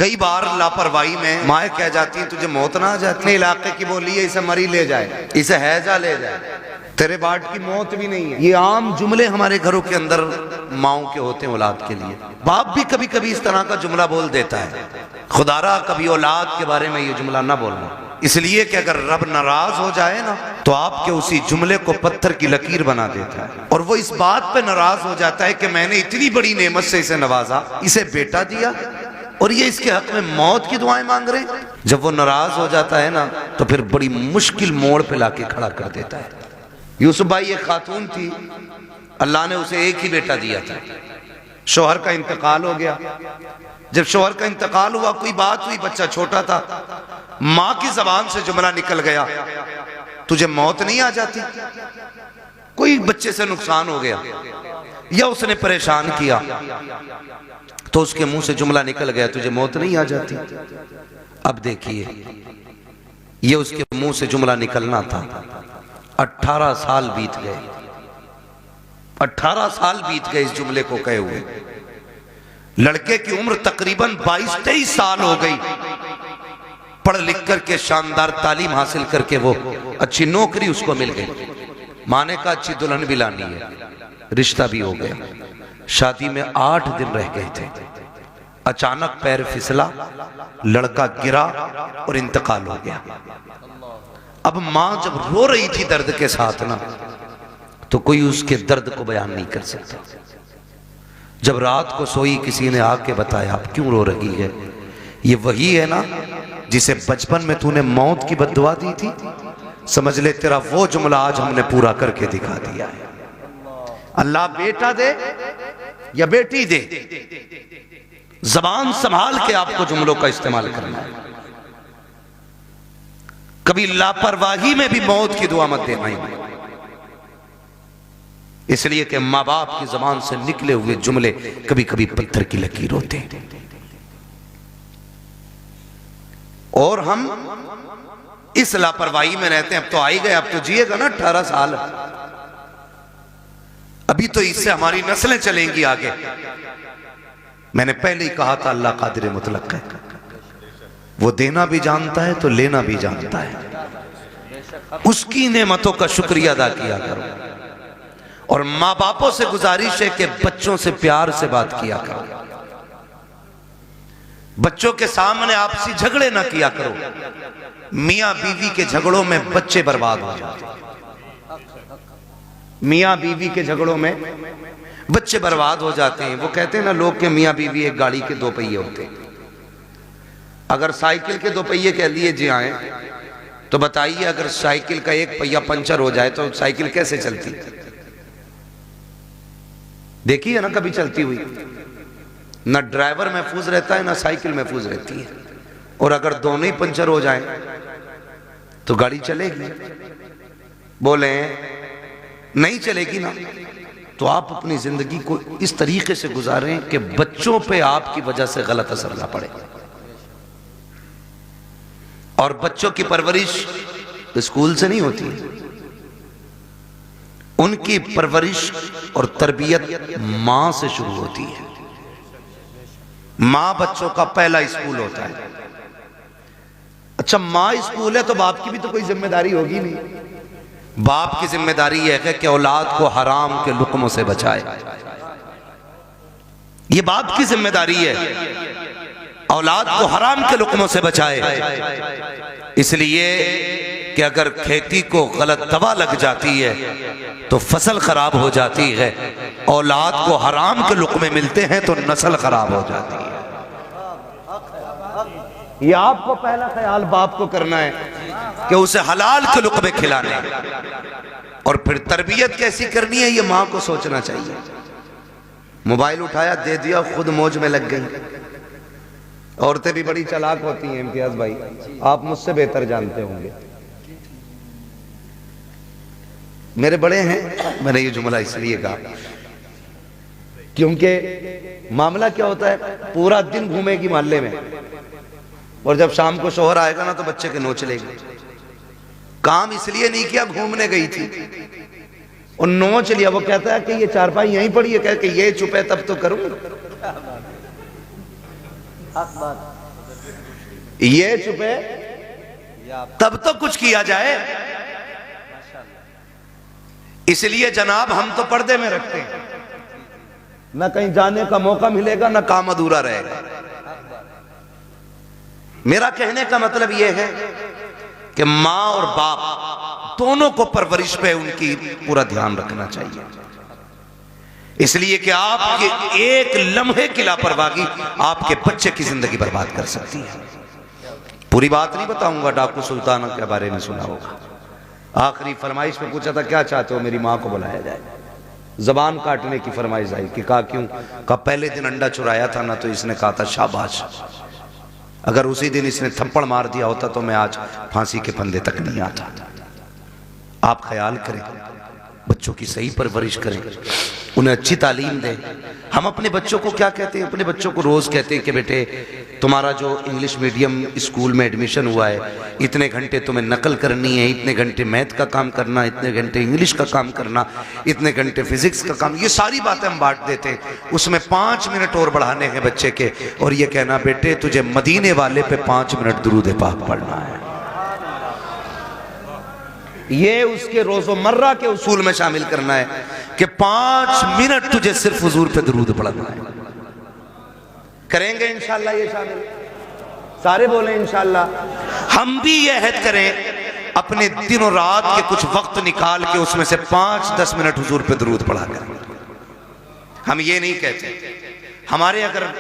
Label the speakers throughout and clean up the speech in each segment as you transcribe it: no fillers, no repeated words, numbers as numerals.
Speaker 1: कई बार लापरवाही में माए कह जाती है तुझे मौत ना आ जाती, अपने इलाके की बोली है इसे मरी ले जाए, इसे हैजा ले जाए, तेरे बाट की मौत भी नहीं है। ये आम जुमले हमारे घरों के अंदर माओ के होते हैं औलाद के लिए। बाप भी कभी कभी इस तरह का जुमला बोल देता है, खुदारा कभी औलाद के बारे में ये जुमला ना बोलना, इसलिए कि अगर रब नाराज हो जाए ना तो आपके उसी जुमले को पत्थर की लकीर बना देता है, और वो इस बात पे नाराज हो जाता है कि मैंने इतनी बड़ी नेमत से इसे नवाजा, इसे बेटा दिया और ये इसके हक में मौत की दुआएं मांग रहे हैं। जब वो नाराज हो जाता है ना तो फिर बड़ी मुश्किल मोड़ पे लाके खड़ा कर देता है। यूसुफ भाई एक खातून थी, अल्लाह ने उसे एक ही बेटा दिया था, शौहर का इंतकाल हो गया। जब शौहर का इंतकाल हुआ, कोई बात हुई, बच्चा छोटा था, मां की जबान से जुमला निकल गया, तुझे मौत नहीं आ जाती? कोई बच्चे से नुकसान हो गया या उसने परेशान किया तो उसके मुंह से जुमला निकल गया, तुझे मौत नहीं आ जाती? अब देखिए, ये उसके मुंह से जुमला निकलना था। 18 साल बीत गए, 18 साल बीत गए इस जुमले को कहे हुए। लड़के की उम्र तकरीबन 22-23 साल हो गई, पढ़ लिख करके शानदार तालीम हासिल करके वो अच्छी नौकरी उसको मिल गई, मां ने कहा अच्छी दुल्हन भी लानी है, रिश्ता भी हो गया। शादी में 8 दिन रह गए थे, अचानक पैर फिसला, लड़का गिरा और इंतकाल हो गया। अब मां जब रो रही थी दर्द के साथ ना, तो कोई उसके दर्द को बयान नहीं कर सकता। जब रात को सोई, किसी ने आके बताया आप क्यों रो रही है? ये वही है ना जिसे बचपन में तूने मौत की बद्दुआ दी थी, समझ ले तेरा वो जुमला आज हमने पूरा करके दिखा दिया है। अल्लाह बेटा दे या बेटी दे, जबान संभाल के आपको जुमलों का इस्तेमाल करना है। कभी लापरवाही में भी मौत की दुआ मत देना, इसलिए कि मां बाप की जबान से निकले हुए जुमले कभी कभी पत्थर की लकीर होते हैं। और हम इस लापरवाही में रहते हैं। अब तो आ ही गए, अब तो जिएगा ना 18 साल, अभी तो इससे हमारी नस्लें चलेंगी आगे। मैंने पहले ही कहा था अल्लाह कादिर मुतलक है, वो देना भी जानता है तो लेना भी जानता है। उसकी नेमतों का शुक्रिया अदा किया करो, और मां बापों से गुजारिश है कि बच्चों से प्यार से बात किया करो, बच्चों के सामने आपसी झगड़े ना किया करो। मियां बीवी के झगड़ों में बच्चे बर्बाद हो जाते हैं, मियां बीवी के झगड़ों में बच्चे बर्बाद हो जाते हैं। वो कहते हैं ना लोग के मियां बीवी एक गाड़ी के 2 पहिए होते हैं। अगर साइकिल के 2 पहिए कह लिए जी आए, तो बताइए अगर साइकिल का एक पहिया पंचर हो जाए तो साइकिल कैसे चलती? देखी है ना कभी चलती हुई? ना ड्राइवर महफूज रहता है ना साइकिल महफूज रहती है। और अगर दोनों ही पंचर हो जाएं तो गाड़ी चलेगी? बोले नहीं चलेगी ना। तो आप अपनी जिंदगी को इस तरीके से गुजारें कि बच्चों पे आपकी वजह से गलत असर ना पड़े। और बच्चों की परवरिश स्कूल से नहीं होती, उनकी परवरिश और तरबियत मां से शुरू होती है। मां बच्चों का पहला स्कूल होता है। अच्छा, मां स्कूल है तो बाप की भी तो कोई जिम्मेदारी होगी नहीं। बाप की जिम्मेदारी यह है कि औलाद को हराम के लुक्मों से बचाए, ये बाप की जिम्मेदारी है, औलाद को हराम के लुक्मों से बचाए। इसलिए कि अगर खेती को गलत दवा लग जाती है तो फसल खराब हो जाती है, औलाद को हराम के लुक्मे मिलते हैं तो नस्ल खराब हो जाती है। ये आपको पहला ख्याल बाप को करना है कि उसे हलाल के लुक्मे खिलाने, और फिर तरबियत कैसी करनी है ये मां को सोचना चाहिए। मोबाइल उठाया दे दिया, खुद मौज में लग गई। औरतें भी बड़ी चालाक होती हैं इम्तियाज भाई, आप मुझसे बेहतर जानते होंगे। मेरे बड़े हैं, मैंने ये जुमला इसलिए कहा क्योंकि मामला क्या होता है, पूरा दिन घूमेगी मोहल्ले में, और जब शाम को शोहर आएगा ना तो बच्चे के नोच लेगी। काम इसलिए नहीं किया, घूमने गई थी और नोच लिया। वो कहता है कि ये चारपाई यहीं पड़ी है, कह के ये चुप है तब तो करूं। ये चुपे तब तो कुछ किया जाए। इसलिए जनाब हम तो पर्दे में रखते हैं, ना कहीं जाने का मौका मिलेगा ना काम अधूरा रहेगा। मेरा कहने का मतलब यह है कि मां और बाप दोनों को परवरिश पे उनकी पूरा ध्यान रखना चाहिए। इसलिए कि आपके एक लम्हे की लापरवाही आपके बच्चे की जिंदगी बर्बाद कर सकती है। पूरी बात नहीं बताऊंगा, डाकू सुल्ताना के बारे में सुना होगा। आखिरी फरमाइश में पूछा था क्या चाहते हो, मेरी मां को बुलाया जाए। जबान काटने की फरमाइश आई कि कहा क्यों, कहा पहले दिन अंडा चुराया था ना, तो इसने कहा था शाबाश, अगर उसी दिन इसने थप्पड़ मार दिया होता तो मैं आज फांसी के फंदे तक नहीं आता। आप ख्याल करें, बच्चों की सही परवरिश करें, उन्हें अच्छी तालीम दें। हम अपने बच्चों को क्या कहते हैं, अपने बच्चों को रोज कहते हैं कि बेटे तुम्हारा जो इंग्लिश मीडियम स्कूल में एडमिशन हुआ है, इतने घंटे तुम्हें नकल करनी है, इतने घंटे मैथ का काम करना, इतने घंटे इंग्लिश का काम करना, इतने घंटे फिजिक्स का काम। ये सारी बातें हम बांट देते हैं। उसमें 5 मिनट और बढ़ाने हैं बच्चे के, और ये कहना बेटे तुझे मदीने वाले पे 5 मिनट दुरूद पाक पढ़ना है। ये उसके रोजमर्रा के उसूल में शामिल करना है कि 5 मिनट तुझे सिर्फ हुजूर पे दुरूद पढ़ना है। करेंगे इंशाल्लाह ये शामिल, सारे बोले इंशाल्लाह। हम भी ये अहद करें अपने दिन और रात के कुछ वक्त निकाल के उसमें से 5-10 मिनट हुजूर पे दुरूद पढ़ा करें। हम ये नहीं कहते, हमारे अगर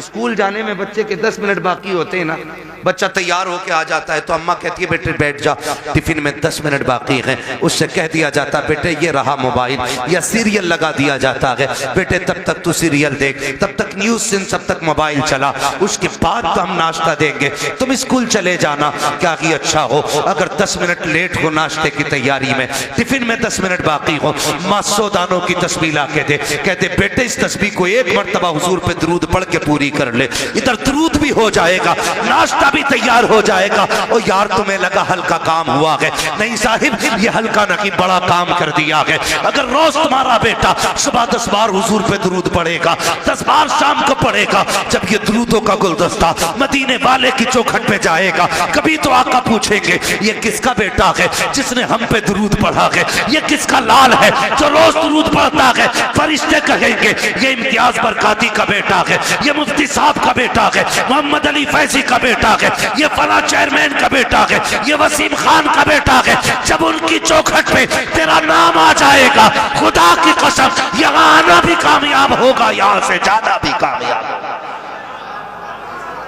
Speaker 1: स्कूल जाने में बच्चे के 10 मिनट बाकी होते हैं ना, बच्चा तैयार होके आ जाता है तो अम्मा कहती है बेटे बैठ जा, टिफिन में 10 मिनट बाकी है, उससे कह दिया जाता है बेटे ये रहा मोबाइल, या सीरियल लगा दिया जाता है, बेटे तब तक तू सीरियल देख, तब तक न्यूज सुन, तब तक मोबाइल चला, उसके बाद तो हम नाश्ता देंगे, तुम स्कूल चले जाना। क्या ही अच्छा हो अगर 10 मिनट लेट हो नाश्ते की तैयारी में, टिफिन में 10 मिनट बाकी हो, माँ 100 दानों की तस्बीह ला के दे, कहते बेटे इस तस्बीह को एक मरतबा हुजूर पे दरूद पढ़ के पूरी कर ले, इधर दरूद भी हो जाएगा, नाश्ता भी तैयार हो जाएगा। और यार तुम्हें लगा हल्का काम हुआ है, नहीं साहिब ये हल्का नहीं बड़ा काम कर दिया है। अगर रोज तुम्हारा बेटा सुबह 10 बार हुजूर पे दरूद पढ़ेगा, 10 बार शाम को पढ़ेगा, जब ये दरूदों का गुलदस्ता मदीने वाले की चौखट पे जाएगा, कभी तो आका पूछेंगे ये किसका बेटा है जिसने हम पे दरूद पढ़ा है, ये किसका लाल है जो रोज दरूद पढ़ता है। फरिश्ते कहेंगे ये इम्तियाज बरकाती का बेटा है, ये मुफ्ती साहब का बेटा है, मोहम्मद अली फैजी का बेटा है, ये फला चेयरमैन का बेटा है, ये वसीम खान का बेटा है। जब उनकी चौखट पे तेरा नाम आ जाएगा, खुदा की कसम यहाँ आना भी कामयाब होगा, यहाँ से ज्यादा भी कामयाब होगा।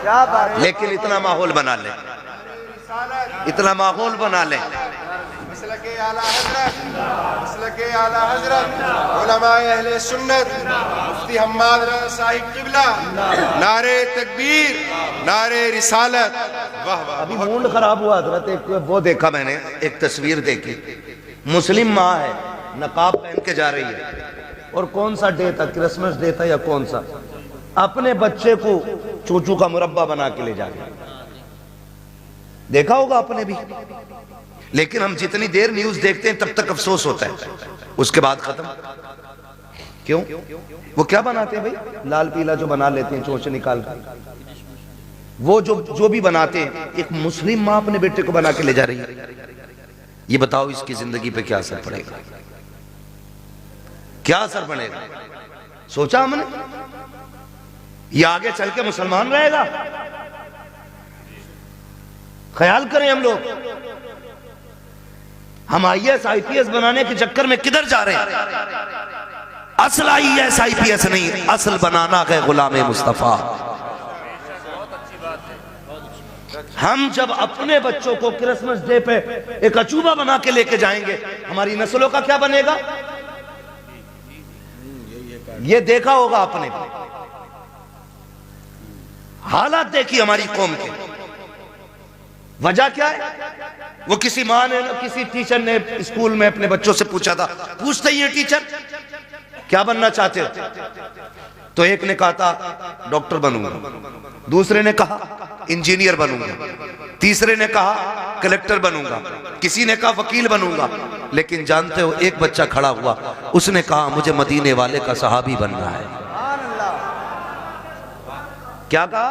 Speaker 1: क्या बात, लेकिन इतना माहौल बना ले, इतना माहौल बना ले।
Speaker 2: मसलके आला हज़रत, मसलके आला हज़रत, उलमाए अहले सुन्नत, मुफ्ती हम्माद रज़ा साहिब क़िबला, नारे तकबीर, नारे रिसालत। वाह वाह।
Speaker 1: अभी मूड खराब हुआ हज़रत, एक वो देखा मैंने, एक तस्वीर देखी, मुस्लिम माँ है, नकाब पहन के जा रही है, और कौन सा डे था, क्रिसमस डे था या कौन सा, अपने बच्चे को चूचू का मुरब्बा बना के ले जा रही है। देखा होगा आपने भी। लेकिन हम जितनी देर न्यूज देखते हैं तब तक अफसोस होता है, उसके बाद खत्म। क्यों? वो क्या बनाते हैं भाई, लाल पीला जो बना लेते हैं चोंच निकाल कर, वो जो भी बनाते हैं, एक मुस्लिम माँ अपने बेटे को बना के ले जा रही है। ये बताओ इसकी जिंदगी पे क्या असर पड़ेगा, क्या असर पड़ेगा? सोचा हमने? ये आगे चल के मुसलमान रहेगा? ख्याल करें हम लोग। हम IAS IPS बनाने के चक्कर में किधर जा रहे हैं? असल IAS IPS नहीं, असल बनाना है गुलाम मुस्तफा। हम जब अपने बच्चों को क्रिसमस डे पे एक अचूबा बना के लेके जाएंगे, हमारी नस्लों का क्या बनेगा? ये देखा होगा आपने, हालात देखी हमारी कौम के। वजह क्या है? वो किसी माँ ने, किसी टीचर ने स्कूल में अपने बच्चों से पूछा था, पूछते ही है टीचर क्या बनना चाहते हो? तो एक ने कहा था डॉक्टर बनूंगा, दूसरे ने कहा इंजीनियर बनूंगा, तीसरे ने कहा कलेक्टर बनूंगा, किसी ने कहा वकील बनूंगा। लेकिन जानते हो एक बच्चा खड़ा हुआ, उसने कहा मुझे मदीने वाले का सहाबी बनना है। क्या कहा?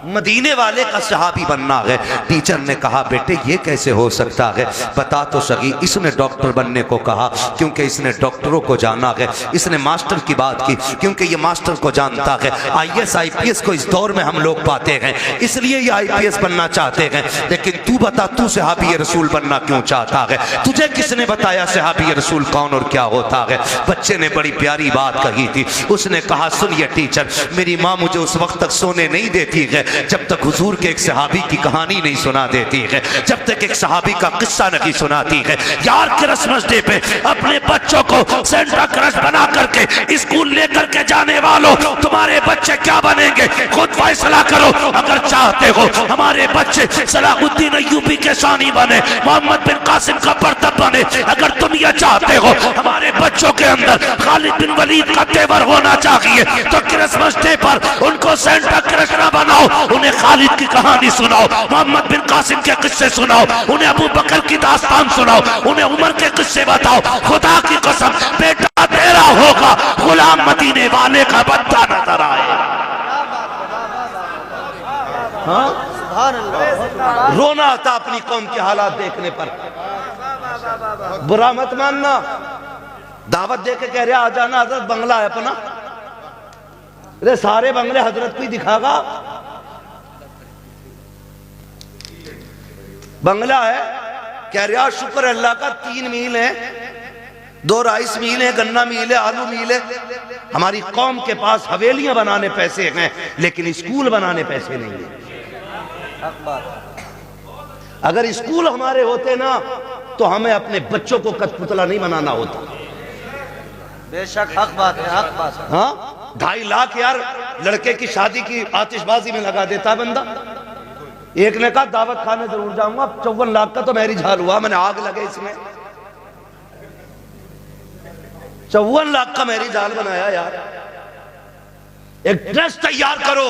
Speaker 1: मदीने वाले का सहाबी बनना है। टीचर ने कहा बेटे ये कैसे हो सकता है, बता तो सही। इसने डॉक्टर बनने को कहा क्योंकि इसने डॉक्टरों को जाना है। इसने मास्टर की बात की क्योंकि ये मास्टर को जानता है। IAS IPS को इस दौर में हम लोग पाते हैं, इसलिए ये IPS बनना चाहते हैं। लेकिन तू बता, तू सहाबी रसूल बनना क्यों चाहता है? तुझे किसने बताया सहाबी रसूल कौन और क्या होता है? बच्चे ने बड़ी प्यारी बात कही थी। उसने कहा सुनिए टीचर, मेरी माँ मुझे उस वक्त तक सोने नहीं देती है जब तक हुजूर के एक सहाबी की कहानी नहीं सुना देती है, जब तक एक सहाबी का किस्सा नहीं सुनाती है। यार क्रिसमस डे पे अपने बच्चों को सेंटा क्रश बना करके स्कूल लेकर के जाने वालों, तुम्हारे बच्चे क्या बनेंगे खुद फैसला करो। अगर चाहते हो हमारे बच्चे सलाहुद्दीन अय्यूबी के शानी बने, मोहम्मद बिन कासिम का बर्तब बने, अगर तुम यह चाहते हो हमारे बच्चों के अंदर खालिद बिन वलीद का तेवर होना चाहिए, तो क्रिसमस डे पर उनको सेंटा क्रश ना बनाओ, उन्हें खालिद की कहानी सुनाओ, मोहम्मद बिन कासिम के किस्से सुनाओ, उन्हें अबू बकर की दास्तान सुनाओ, उन्हें उमर के किस्से बताओ। खुदा की कसम बेटा तेरा होगा, गुलाम मदीने वाले का बच्चा नजर आए। हाँ? रोना आता अपनी कौम के हालात देखने पर। बुरा मत मानना, दावत दे के कह रहे आ जाना, हजरत बंगला है अपना। अरे सारे बंगले हजरत को ही दिखागा। बंगला है, कह रहा शुक्र अल्लाह का 3 मील है, 2 राइस मील है, गन्ना मील है, आलू मील है। हमारी कौम के पास हवेलियां बनाने पैसे हैं लेकिन स्कूल बनाने पैसे नहीं है। अगर स्कूल हमारे होते ना तो हमें अपने बच्चों को कठपुतला नहीं बनाना होता।
Speaker 3: बेशक हक बात है, हक बात है।
Speaker 1: हाँ, 2.5 लाख यार लड़के की शादी की आतिशबाजी में लगा देता है बंदा। एक ने कहा दावत खाने जरूर जाऊंगा, 54 लाख का तो मैरिज हाल हुआ, मैंने आग लगे इसमें। 54 लाख का मैरिज हाल बनाया यार। एक ट्रस्ट तैयार करो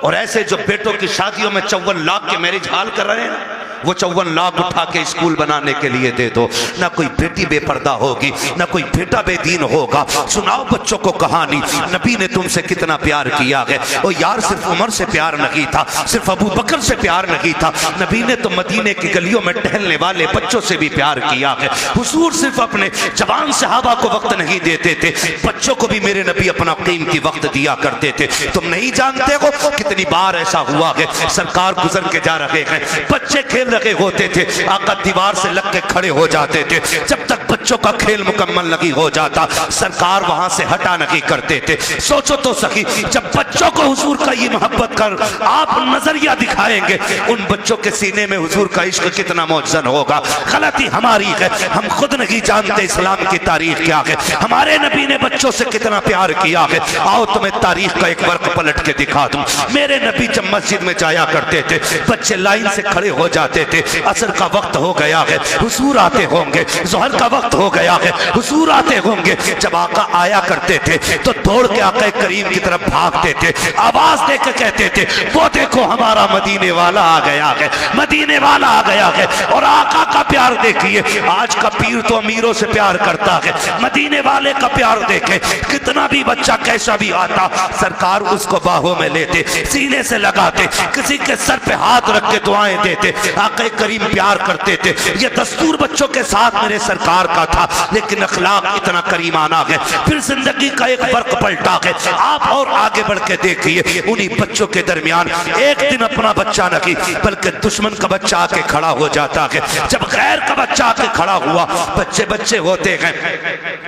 Speaker 1: और ऐसे जो बेटों की शादियों में 54 लाख के मैरिज हाल कर रहे हैं वो 54 लाख उठा के स्कूल बनाने के लिए दे दो। ना कोई बेटी बेपर्दा होगी, ना कोई बेटा बेदीन होगा। सुनाओ बच्चों को कहानी, नबी ने तुमसे कितना प्यार किया है। और यार सिर्फ उमर से प्यार नहीं था, सिर्फ अबू बकर से प्यार नहीं था, नबी ने तो मदीने की गलियों में टहलने वाले बच्चों से भी प्यार किया है। हुजूर सिर्फ अपने जवान सहाबा को वक्त नहीं देते थे, बच्चों को भी मेरे नबी अपना कीमती वक्त दिया करते थे। तुम नहीं जानते हो कितनी बार ऐसा हुआ है, सरकार गुजर के जा रहे हैं, बच्चे खेल रहे होते थे, आका दीवार से लग के खड़े हो जाते थे। जब तक बच्चों का खेल मुकम्मल नहीं हो जाता सरकार वहां से हटा नहीं करते थे। सोचो तो सही, जब बच्चों को हुजूर का ये मोहब्बत कर आप नजरिया दिखाएंगे, उन बच्चों के सीने में हुजूर का इश्क कितना मौजन होगा। गलती हमारी है, हम खुद नहीं जानते इस्लाम की तारीख क्या है, हमारे नबी ने बच्चों से कितना प्यार किया है। आओ तुम्हें तारीख का एक वर्क पलट के दिखा दूं। मेरे नबी जब मस्जिद में जाया करते थे, बच्चे लाइन से खड़े हो जाते थे, असर का वक्त हो गया है, हुजूर आते होंगे, जोहर का वक्त हो गया है, हुजूर आते होंगे। जब आका आया करते थे तो दौड़ के आका करीम की तरफ भागते थे, आवाज देकर कहते थे वो देखो हमारा मदीने वाला आ गया है, मदीने वाला आ गया है। और आका का प्यार देखिए, आज का पीर तो अमीरों से प्यार करता है, मदीने वाले का प्यार देखे, कितना भी बच्चा कैसा भी आता सरकार उसको बाहों में लेते, सीने से लगाते, किसी के सर पे हाथ रख के दुआएं देते। आका करीम प्यार करते थे, ये दस्तूर बच्चों के साथ मेरे सरकार का था, लेकिन अखलाक इतना करीमाना है। फिर जिंदगी का एक फर्क पलटा है, आप और आगे बढ़ के देखिए, उन्हीं बच्चों के दरमियान एक दिन अपना बच्चा नहीं बल्कि दुश्मन का बच्चा आके खड़ा हो जाता है। जब गैर का बच्चा आके खड़ा हुआ, बच्चे बच्चे होते हैं,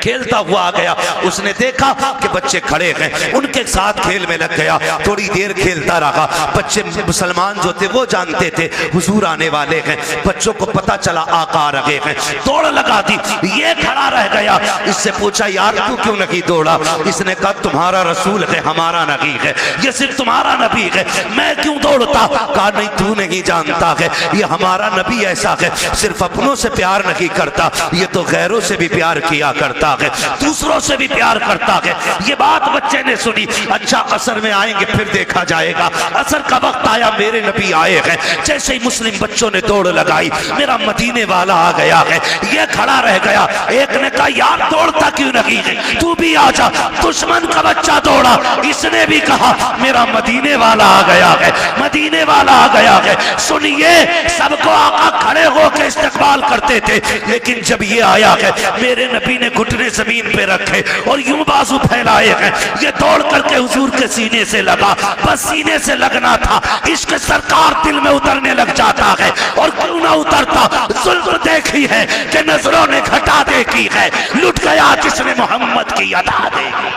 Speaker 1: खेलता हुआ आ गया, उसने देखा कि बच्चे खड़े हैं, उनके साथ खेल में लग गया, थोड़ी देर खेलता रहा। बच्चे मुसलमान जो थे वो जानते थे हुजूर आने वाले हैं, बच्चों को पता चला आका आ रहे हैं, दौड़ लगा दी, ये खड़ा रह गया। इससे पूछा यार तू क्यों नहीं दौड़ा? इसने कहा तुम्हारा रसूल है, हमारा नबी है, ये सिर्फ तुम्हारा नबी है, मैं क्यों दौड़ता? कहा नहीं तू नहीं जानता है, ये हमारा नबी ऐसा है, सिर्फ अपनों से प्यार नहीं करता, ये तो गैरों से भी प्यार किया करता है, दूसरों से भी प्यार करता है। ये बात बच्चे ने सुनी, अच्छा असर में आएंगे फिर देखा जाएगा। असर का वक्त आया, मेरे नबी आए हैं, जैसे ही मुस्लिम बच्चों ने दौड़ लगाई, मेरा मदीने वाला आ गया है, ये खड़ा रह गया।
Speaker 4: गया। एक ने कहा यार दौड़ता क्यों नहीं है, तू भी आ जा। दुश्मन का बच्चा दौड़ा, इसने भी कहा मेरा मदीने वाला आ गया है, मदीने वाला आ गया है। सुनिए, सबको आका खड़े होकर इस्तकबाल करते थे, लेकिन जब ये आया है मेरे नबी ने घुटने जमीन पे रखे और यूं बाजू फैलाए हैं। ये दौड़ करके हुजूर के सीने से लगा, बस सीने से लगना था। इश्क सरकार दिल में उतरने लग जाता है, और क्यों ना उतरता। जुल्म देखी है कि नजरों ने घटा देखी है, लुट गया जिसने मोहम्मद की अदा देखी।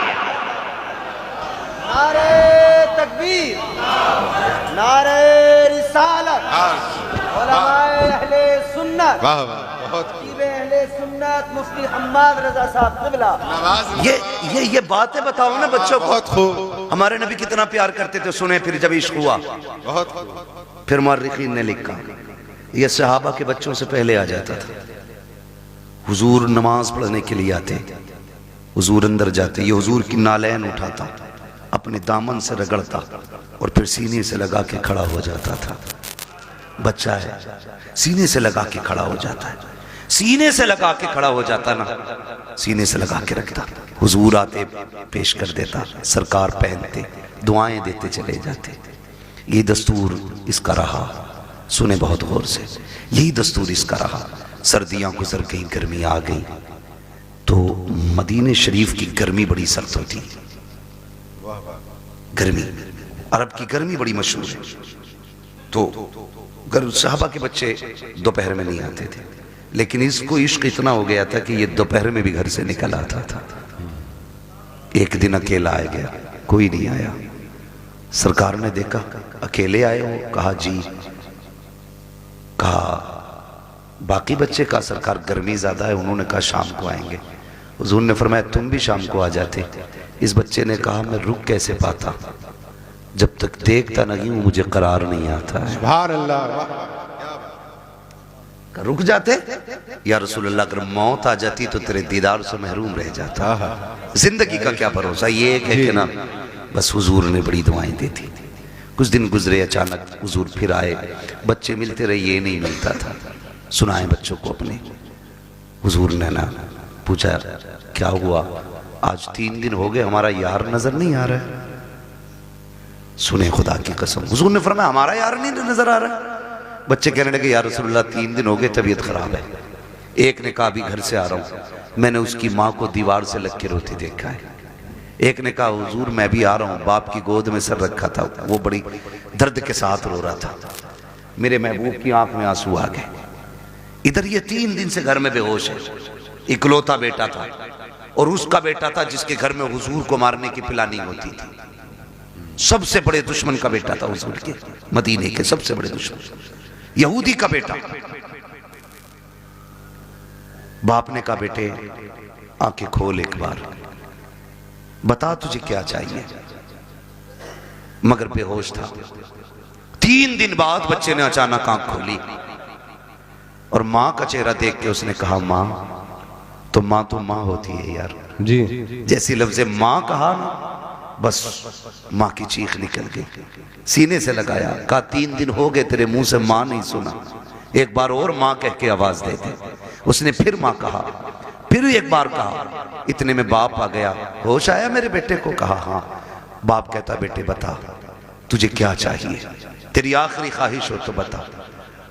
Speaker 3: नारे तकबीर, नारे रिसालत, उलमाए अहले सुन्नत,
Speaker 2: वाह वाह, बहुत
Speaker 3: खतीब अहले सुन्नत मुफ्ती हम्माद रजा साहब क़िबला।
Speaker 2: नवाज
Speaker 1: ये बातें बताओ ना बच्चों को।
Speaker 2: बहुत खूब,
Speaker 1: हमारे नबी कितना प्यार करते थे, सुने फिर जब इश्क हुआ।
Speaker 2: बहुत खूब।
Speaker 1: फिर मुअर्रिखीन ने लिखा ये सहाबा के बच्चों से पहले आ जाता था। हुजूर नमाज पढ़ने के लिए आते, हुजूर अंदर जाते, ये हुजूर की नालैन उठाता, अपने दामन से रगड़ता और फिर सीने से लगा के खड़ा हो जाता था। बच्चा है, सीने से लगा के खड़ा हो जाता है, सीने से लगा के खड़ा हो जाता ना, सीने से लगा के रखता। हुजूर आते पेश कर देता, सरकार पहनते, दुआएं देते चले जाते। ये दस्तूर इसका रहा, सुने बहुत गौर से, यही दस्तूर इसका रहा। सर्दियां गुजर गई, गर्मी आ गई, तो मदीने शरीफ की गर्मी बड़ी सख्त होती। गर्मी, अरब की गर्मी बड़ी मशहूर है। तो सहाबा के बच्चे दोपहर में नहीं आते थे, लेकिन इसको इश्क इतना हो गया था कि ये दोपहर में भी घर से निकल आता था। एक दिन अकेला आ गया, कोई नहीं आया। सरकार ने देखा अकेले आए हो, कहा जी। कहा बाकी बच्चे का सरकार गर्मी ज्यादा है, उन्होंने कहा शाम को आएंगे। हुजूर ने फरमाया तुम भी शाम को आ जाते। इस बच्चे ने कहा मैं रुक कैसे पाता, जब तक देखता नहीं हूं मुझे करार नहीं आता है।
Speaker 2: सुभान अल्लाह,
Speaker 1: रुक जाते या रसूल अल्लाह, अगर मौत आ जाती तो तेरे दीदार से महरूम रह जाता। जिंदगी का क्या भरोसा। ये एक है कि ना, बस हुजूर ने बड़ी दुआएं दी थी। कुछ दिन गुजरे, अचानक हुजूर फिर आए, बच्चे मिलते रहे, ये नहीं मिलता था। सुनाए बच्चों को अपने। हुजूर ने ना पूछा क्या हुआ, आज 3 दिन हो गए हमारा यार नजर नहीं आ रहा है। सुने खुदा की कसम, हुजूर ने फरमाया हमारा यार नहीं नजर आ रहा। बच्चे कहने लगे यार रसूलुल्लाह 3 दिन हो गए, तबीयत खराब है। एक ने कहा अभी घर से आ रहा हूं, मैंने उसकी माँ को दीवार से लग के रोते देखा है। एक ने कहा हुजूर मैं भी आ रहा हूं, बाप की गोद में सर रखा था, वो बड़ी दर्द के साथ रो रहा था, मेरे महबूब की आंख में आंसू आ गए। इधर ये 3 दिन से घर में बेहोश है। इकलौता बेटा था, और उसका बेटा था जिसके घर में हुजूर को मारने की प्लानिंग होती थी। सबसे बड़े दुश्मन का बेटा था हुजूर के, मदीने के सबसे बड़े दुश्मन, यहूदी का बेटा। बाप ने कहा बेटे आंखें खोल एक बार, बता तुझे क्या चाहिए। मगर बेहोश था। 3 दिन बाद बच्चे ने अचानक आंख खोली और मां का चेहरा देख के उसने कहा मां तो मां होती है यार
Speaker 2: जी।
Speaker 1: जैसी लफ्ज़े मां कहा ना, बस मां की चीख निकल गई। सीने से लगाया, कहा 3 दिन हो गए तेरे मुंह से मां नहीं सुना, एक बार और मां कह के आवाज दे दे। उसने फिर मां कहा, फिर एक बार कहा। इतने में बाप आ गया, होश आया मेरे बेटे को। कहा हाँ। बाप कहता बेटे बता तुझे क्या चाहिए, तेरी आखिरी ख्वाहिश हो तो बता।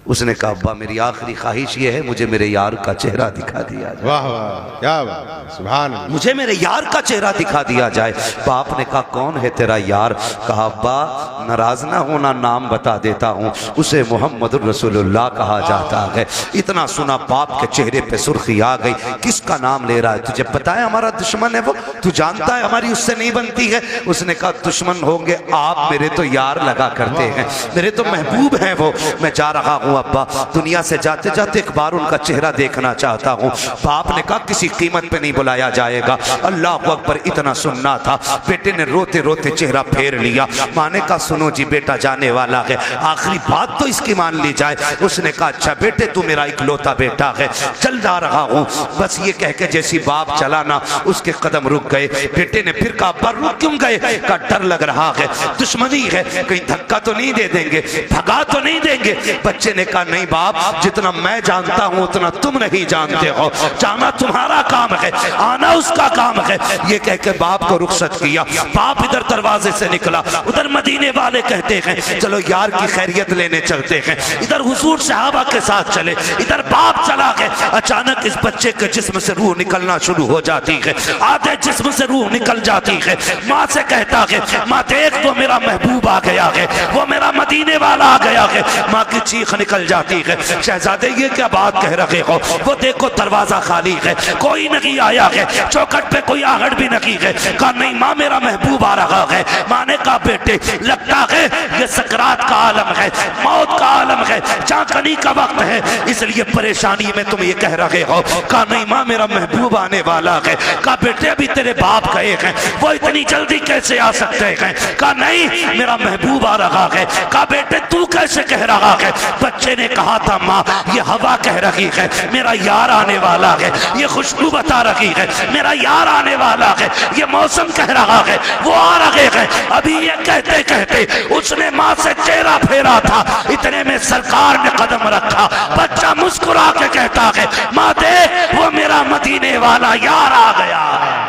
Speaker 1: उसने कहा अब्बा मेरी आखिरी ख्वाहिश ये है मुझे मेरे यार का चेहरा दिखा दिया जाए।
Speaker 2: वाह वाह क्या बात, सुभान अल्लाह।
Speaker 1: मुझे मेरे यार का चेहरा दिखा दिया जाए। बाप ने कहा कौन है तेरा यार। कहा अब्बा नाराज ना होना, नाम बता देता हूँ, उसे मोहम्मद रसूलुल्लाह कहा जाता है। इतना सुना बाप के चेहरे पे सुर्खी आ गई, किसका नाम ले रहा है, तुझे पता है हमारा दुश्मन है वो, तू जानता है हमारी उससे नहीं बनती है। उसने कहा दुश्मन होंगे आप, मेरे तो यार लगा करते हैं, मेरे तो महबूब हैं वो। मैं जा रहा हूँ अब्बा, दुनिया से जाते जाते एक बार उनका चेहरा देखना चाहता हूँ। बाप ने कहा किसी कीमत पे नहीं बुलाया जाएगा। अल्लाह अकबर। इतना सुनना था, बेटे ने रोते रोते चेहरा फेर लिया। माँ ने कहा सुनो जी बेटा जाने वाला है, आखिरी बात तो इसकी मान ली जाए। उसने कहा अच्छा बेटे तू मेरा इकलौता बेटा है, चल जा रहा हूँ। बस ये कह के जैसी बाप चला ना, उसके कदम रुक गए। बेटे ने फिर कहा अब्बा रुक क्यों गए। का डर लग रहा है, दुश्मनी है, कहीं धक्का तो नहीं दे देंगे, भगा तो नहीं देंगे। बच्चे ने
Speaker 4: ने कहा नहीं बाप, जितना मैं जानता हूं उतना तुम नहीं जानते हो, जाना तुम्हारा काम है, आना उसका काम है। ये कह के बाप को रुखसत किया। बाप इधर दरवाजे से निकला, उधर मदीने वाले कहते हैं चलो यार की खैरियत लेने चलते हैं। इधर हुजूर सहाबा के साथ चले, इधर बाप चला गया। अचानक इस बच्चे के जिस्म से रूह निकलना शुरू हो जाती है, आधे जिस्म से रूह निकल जाती है। माँ से कहता है माँ देख वो मेरा महबूब आ गया है, वो मेरा मदीने वाला आ गया है। माँ की चीख निकल जाती है, शहजादे ये क्या बात कह रहे हो, वो देखो दरवाजा खाली है, कोई नहीं आया है, चौखट पे कोई आहट भी नहीं है। कहा नहीं माँ मेरा महबूब आ रहा है। माँ ने कहा बेटे लगता है ये सकरात का आलम है, मौत का आलम है, चांदनी का वक्त है, इसलिए परेशानी में तुम ये कह रहे हो। कहा नहीं माँ मेरा महबूब आने वाला है। कहा बेटे अभी तेरे बाप गए हैं, वो इतनी जल्दी कैसे आ सकते हैं। कहा नहीं मेरा महबूब आ रहा है। कहा बेटे तू कैसे कह रहा है। बच्चे ने कहा था माँ ये हवा कह रही है मेरा यार आने वाला है, ये खुशबू बता रही है मेरा यार आने वाला है, ये मौसम कह रहा है वो आ रहे हैं। अभी ये कहते कहते उसने माँ से चेहरा फेरा था, इतने में सरकार ने कदम रखा। बच्चा मुस्कुरा के कहता है माँ देख वो मेरा मदीने वाला यार आ गया।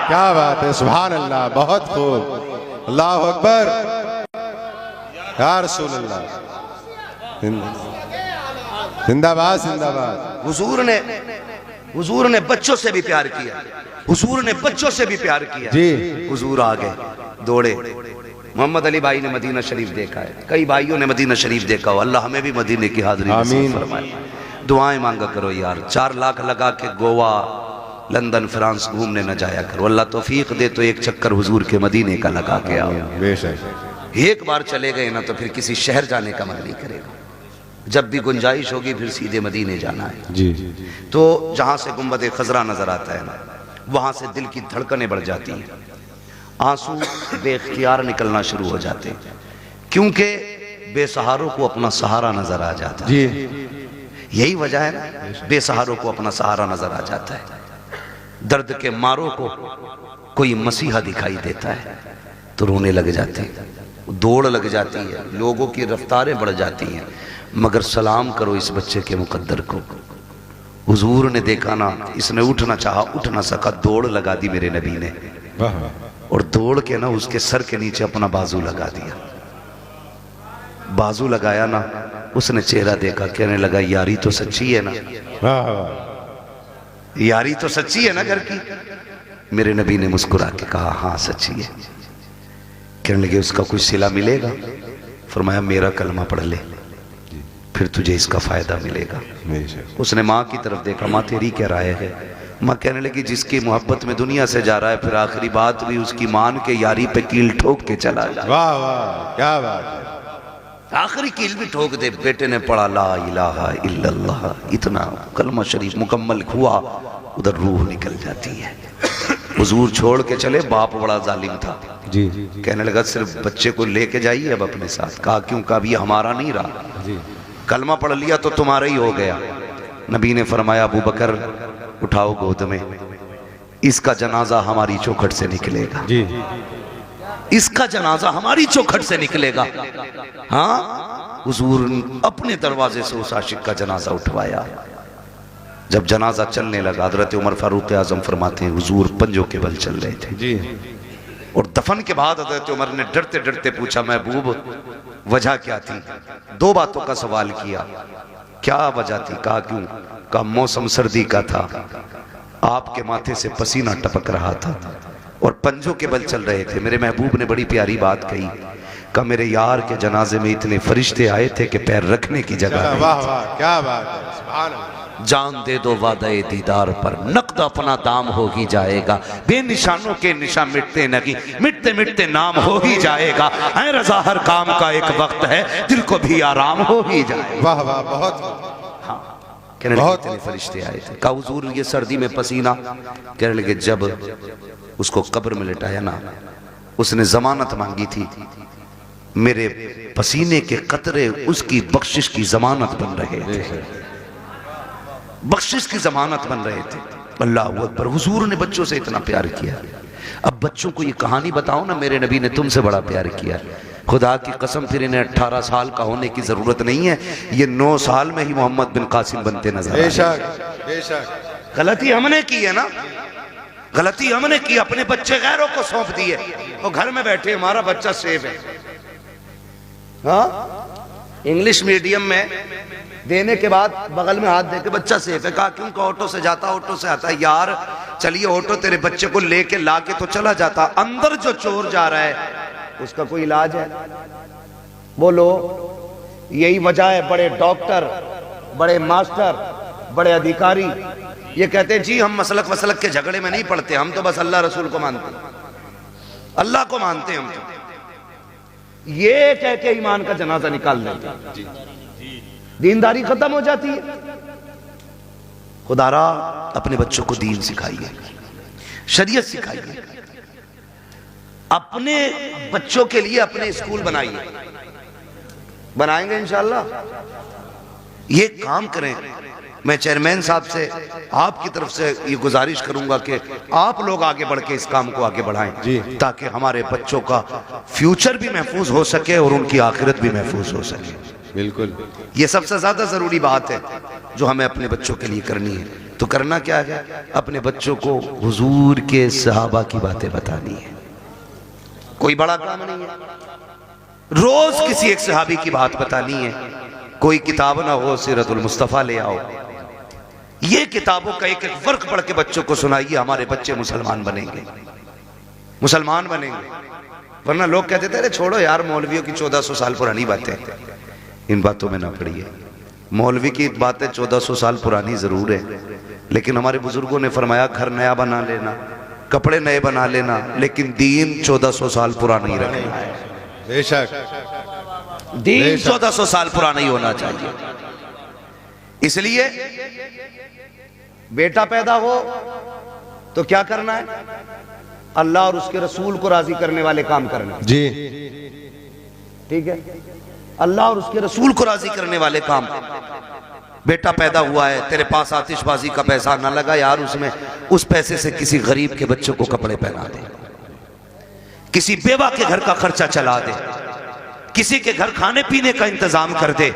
Speaker 2: क्या बात है, सुभान अल्लाह, बहुत खूब, अल्लाह अकबर, या रसूल अल्लाह, जिंदाबाद जिंदाबाद।
Speaker 1: हुजूर ने बच्चों से भी प्यार किया, हुजूर ने बच्चों से भी प्यार किया
Speaker 2: जी।
Speaker 1: हुजूर आ गए दौड़े। मोहम्मद अली भाई ने मदीना शरीफ देखा है, कई भाइयों ने मदीना शरीफ देखा हो, अल्लाह हमें भी मदीने की हाजिरी नसीब फरमाए। दुआएं मांगा करो यार, 4 लाख लगा के गोवा लंदन फ्रांस घूमने न जाया करो, अल्लाह तौफीक दे तो एक चक्कर हुजूर के मदीने का लगा के आओ।
Speaker 2: बेशक
Speaker 1: एक बार चले गए ना तो फिर किसी शहर जाने का मन नहीं करेगा, जब भी गुंजाइश होगी फिर सीधे मदीने जाना है
Speaker 2: जी।
Speaker 1: तो जहां से गुंबद खजरा नजर आता है ना, वहां से दिल की धड़कनें बढ़ जाती हैं, आंसू बेख्तियार निकलना शुरू हो जाते हैं, क्योंकि बेसहारों को अपना सहारा नजर आ जाता है। यही वजह है ना, बेसहारों को अपना सहारा नजर आ जाता है। दर्द के मारों को कोई मसीहा दिखाई देता है तो रोने लग जाते हैं, दौड़ लग जाती है, लोगों की रफ्तारें बढ़ जाती हैं। मगर सलाम करो इस बच्चे के मुकद्दर को, हुजूर ने देखा ना, इसने उठना चाहा उठ ना सका, दौड़ लगा दी मेरे नबी ने, और दौड़ के ना उसके सर के नीचे अपना बाजू लगा दिया। बाजू लगाया ना, उसने चेहरा देखा, कहने लगा यारी तो सच्ची है ना, यारी तो सच्ची है ना घर की। मेरे नबी ने मुस्कुरा के कहा हाँ सच्ची है। कहने लगे उसका कुछ सिला मिलेगा। फरमाया मेरा कलमा पढ़ ले, फिर तुझे इसका फायदा मिलेगा। उसने माँ की तरफ देखा, माँ तेरी क्या राय है। माँ कहने लगी जिसकी मोहब्बत में दुनिया से जा रहा है, फिर आखिरी बात भी उसकी मान के यारी पे कील ठोक के चला जा।
Speaker 2: वाह वाह क्या बात है,
Speaker 1: आखिरी कील भी ठोक दे। बेटे ने पढ़ा ला इलाहा इल्लल्लाह, इतना कलमा शरीफ मुकम्मल हुआ, उधर रूह निकल जाती है। हुजूर छोड़ के चले, बाप बड़ा जालिम था
Speaker 2: जी।
Speaker 1: कहने लगा सिर्फ बच्चे को लेके जाइए अब अपने साथ। कहा क्यों? कहा ये हमारा नहीं रहा
Speaker 2: जी।
Speaker 1: कलमा पढ़ लिया तो तुम्हारा ही हो गया। नबी ने फरमाया अबू बकर उठाओ गोद में, इसका जनाजा हमारी चौखट से निकलेगा
Speaker 2: जी।
Speaker 1: इसका जनाजा हमारी चौखट से निकलेगा। हाँ, हुजूर अपने दरवाजे से उस आशिक का जनाजा उठवाया। जब जनाजा चलने लगा, हजरत उमर फारूक आजम फरमाते हैं हुजूर पंजों के बल चल रहे थे
Speaker 2: जी।
Speaker 1: और दफन के बाद हजरत उमर ने डरते डरते पूछा महबूब वजह क्या थी? 2 बातों का सवाल किया। क्या वजह थी? कहा क्यों? कहा मौसम सर्दी का था, आपके माथे से पसीना टपक रहा था और पंजों के बल चल रहे थे। मेरे महबूब ने बड़ी प्यारी बात कही, कहा मेरे यार के जनाजे में इतने फरिश्ते आए थे कि पैर रखने की जगह नहीं।
Speaker 2: वाह वाह क्या बात है, सुभान अल्लाह।
Speaker 1: जान दे दो वादे दीदार पर, नकद अपना दाम हो ही जाएगा। बेनिशानों के निशान मिटते नहीं, मिटते मिटते नाम हो ही जाएगा। ऐ रजा हर काम का एक वक्त है, दिल को भी आराम हो ही जाएगा।
Speaker 2: वाह वाह बहुत
Speaker 1: कहने लगे इतने फरिश्ते आए थे। कहा हुजूर ये सर्दी में पसीना? कहने लगे जब उसको कब्र में लिटाया ना, उसने जमानत मांगी थी, मेरे पसीने के कतरे उसकी बख्शिश की जमानत बन रहे थे, बख्शिश की जमानत बन रहे थे। अल्लाह अकबर। हुजूर ने बच्चों से इतना प्यार किया। अब बच्चों को ये कहानी बताओ ना, मेरे नबी ने तुमसे बड़ा प्यार किया। खुदा की कसम फिर इन्हें 18 साल का होने की जरूरत नहीं है, ये 9 साल में ही मोहम्मद बिन कासिम बनते नजर आए।
Speaker 2: बेशक बेशक
Speaker 1: गलती हमने की है ना, गलती हमने की, अपने बच्चे गैरों को सौंप दिए और घर में बैठे हमारा बच्चा सेफ है। हाँ, इंग्लिश मीडियम में देने के बाद बगल में हाथ देके बच्चा सेफ है। कहा क्यों? का ऑटो से जाता, ऑटो से आता। यार चलिए ऑटो तेरे बच्चे को लेके लाके तो चला जाता, अंदर जो चोर जा रहा है उसका कोई इलाज है? बोलो। यही वजह है बड़े डॉक्टर, बड़े मास्टर, बड़े अधिकारी ये कहते हैं जी हम मसलक वसलक के झगड़े में नहीं पड़ते, हम तो बस अल्लाह रसूल को मानते हैं, अल्लाह को मानते हैं हम तो। ये कह के ईमान का जनाजा निकाल देते हैं, दीनदारी खत्म हो जाती है। खुदारा अपने बच्चों को दीन सिखाइए, शरीयत सिखाइए, अपने बच्चों के लिए अपने स्कूल बनाइए। बनाएंगे इंशाअल्लाह। ये काम करें। मैं चेयरमैन साहब से आपकी तरफ से ये गुजारिश करूंगा कि आप लोग आगे बढ़ के इस काम को आगे बढ़ाएं ताकि हमारे बच्चों का फ्यूचर भी महफूज हो सके और उनकी आखिरत भी महफूज हो सके।
Speaker 2: बिल्कुल,
Speaker 1: ये सबसे ज्यादा जरूरी बात है जो हमें अपने बच्चों के लिए करनी है। तो करना क्या है? अपने बच्चों को हुजूर के सहाबा की बातें बतानी है। कोई बड़ा काम नहीं है, रोज किसी एक सहाबी की बात बतानी है। कोई किताब ना हो, सीरतुल मुस्तफा ले आओ। ये किताबों का एक एक वर्क पढ़ के बच्चों को सुनाइए, हमारे बच्चे मुसलमान बनेंगे, मुसलमान बनेंगे। वरना लोग कहते थे अरे छोड़ो यार मौलवियों की 1400 साल पुरानी बातें, इन बातों में ना पड़िए। मौलवी की बातें 1400 साल पुरानी जरूर है, लेकिन हमारे बुजुर्गों ने फरमाया घर नया बना लेना, कपड़े नए बना लेना, लेकिन दीन 1400 साल पुराना ही रखना है।
Speaker 2: बेशक
Speaker 1: दीन 1400 साल पुराना ही होना चाहिए। इसलिए बेटा पैदा हो तो क्या करना है? अल्लाह और उसके रसूल को राजी करने वाले काम करना है।
Speaker 2: जी
Speaker 1: ठीक है, अल्लाह और उसके रसूल को राजी करने वाले काम। बेटा पैदा हुआ है, तेरे पास आतिशबाजी का पैसा ना लगा यार, उसमें उस पैसे से किसी गरीब के बच्चों को कपड़े पहना दे, किसी बेवा के घर का खर्चा चला दे, किसी के घर खाने पीने का इंतजाम कर दे।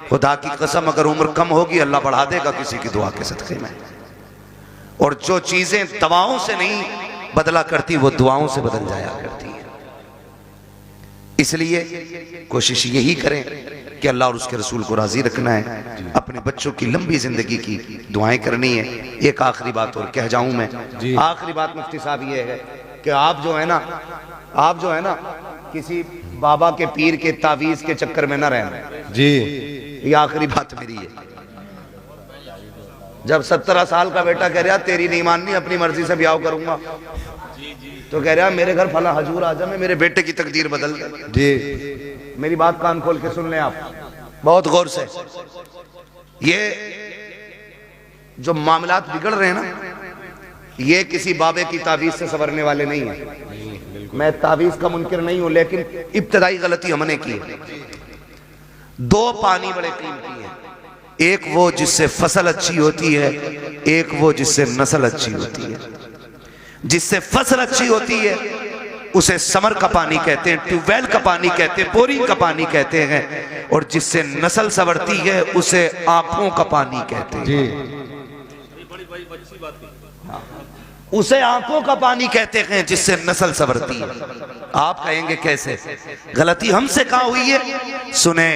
Speaker 1: खुदा की कसम अगर उम्र कम होगी अल्लाह बढ़ा देगा किसी की दुआ के सदके में। और जो चीजें दवाओं से नहीं बदला करती वो दुआओं से बदल जाया करती है। इसलिए कोशिश यही करें कि अल्लाह और उसके रसूल को राजी रखना है, अपने बच्चों की लंबी जिंदगी की दुआएं करनी है। एक आखिरी बात और कह जाऊं मैं, आखिरी बात मुफ्ती साहब ये है कि आप जो है ना किसी बाबा के पीर के तावीज के चक्कर में ना रहना
Speaker 2: जी।
Speaker 1: ये आखिरी बात मेरी है। जब 17 साल का बेटा कह रहा तेरी नहीं माननी, अपनी मर्जी से ब्याह करूंगा, तो कह रहा मेरे घर फला हजूर आजम है, मेरे बेटे की तकदीर बदल दे।
Speaker 2: जी
Speaker 1: मेरी बात कान खोल के सुन लें आप बहुत गौर से। ये जो मामलात बिगड़ रहे हैं ना, ये किसी बाबे की तावीज से संवरने वाले नहीं है। मैं तावीज का मुनकिर नहीं हूं, लेकिन इब्तदाई गलती हमने की है। 2 पानी बड़े कीमती हैं, एक वो जिससे फसल अच्छी होती है, एक वो जिससे नस्ल अच्छी होती है। जिससे फसल अच्छी होती है उसे समर का पानी कहते हैं, ट्यूबवेल का पानी कहते हैं, बोरिंग का पानी कहते हैं। और जिससे नस्ल संवरती है उसे आंखों का पानी कहते हैं जी। उसे आंखों का पानी कहते हैं जिससे नस्ल संवरती है। आप कहेंगे कैसे? गलती हमसे कहां हुई है? सुने,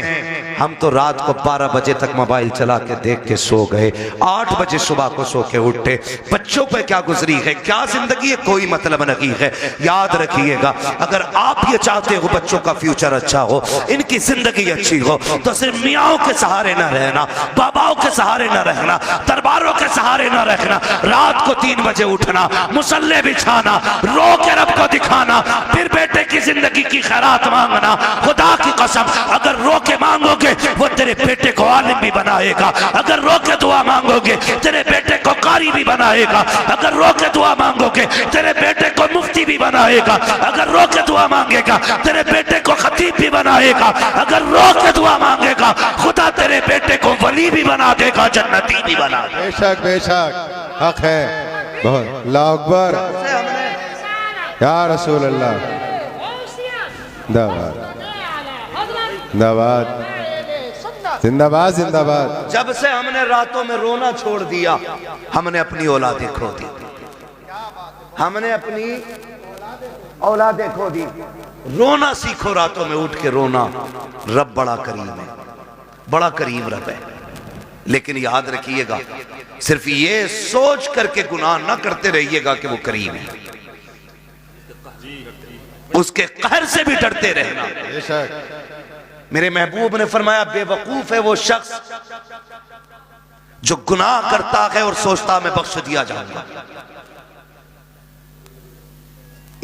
Speaker 1: हम तो रात को 12 बजे तक मोबाइल चला के देख के सो गए, 8 बजे सुबह को सो के उठे। बच्चों पे क्या गुजरी है, क्या जिंदगी है, कोई मतलब नहीं है। याद रखिएगा, अगर आप ये चाहते हो बच्चों का फ्यूचर अच्छा हो, इनकी जिंदगी अच्छी हो, तो सिर्फ मियाओं के सहारे ना रहना, बाबाओं के सहारे ना रहना, दरबारों के सहारे ना रखना। रात को 3 बजे उठना, मुसल्ले बिछाना, रो के रब को दिखाना, फिर बेटे की जिंदगी की खैरात मांगना। खुदा की कसम अगर रो के मांगोगे वो तेरे बेटे को आलिम भी बनाएगा, अगर रो के दुआ मांगोगे तेरे बेटे को कारी भी बनाएगा, अगर रो के दुआ मांगोगे तेरे बेटे को मुफ्ती भी बनाएगा, अगर रो के दुआ मांगेगा तेरे बेटे को खतीब भी बनाएगा, अगर रो के दुआ मांगेगा खुदा तेरे बेटे को वली भी बना देगा, जन्नती भी बना देगा।
Speaker 2: बेशक बेशक हक है बहुत। अल्लाह अकबर या रसूल अल्लाह। जिंदाबाद जिंदाबाद जिंदाबाद।
Speaker 1: जब से हमने रातों में रोना छोड़ दिया, हमने अपनी औलादें खो दी, हमने अपनी औलादें खो दी। रोना सीखो, रातों में उठ के रोना। रब बड़ा करीम है, बड़ा करीम रब है। लेकिन याद रखिएगा, सिर्फ ये सोच करके गुनाह ना करते रहिएगा कि वो करीम है, उसके कहर से भी डरते रहना। मेरे महबूब ने फरमाया, बेवकूफ है वो शख्स जो गुनाह करता है और सोचता मैं बख्श दिया जाऊंगा।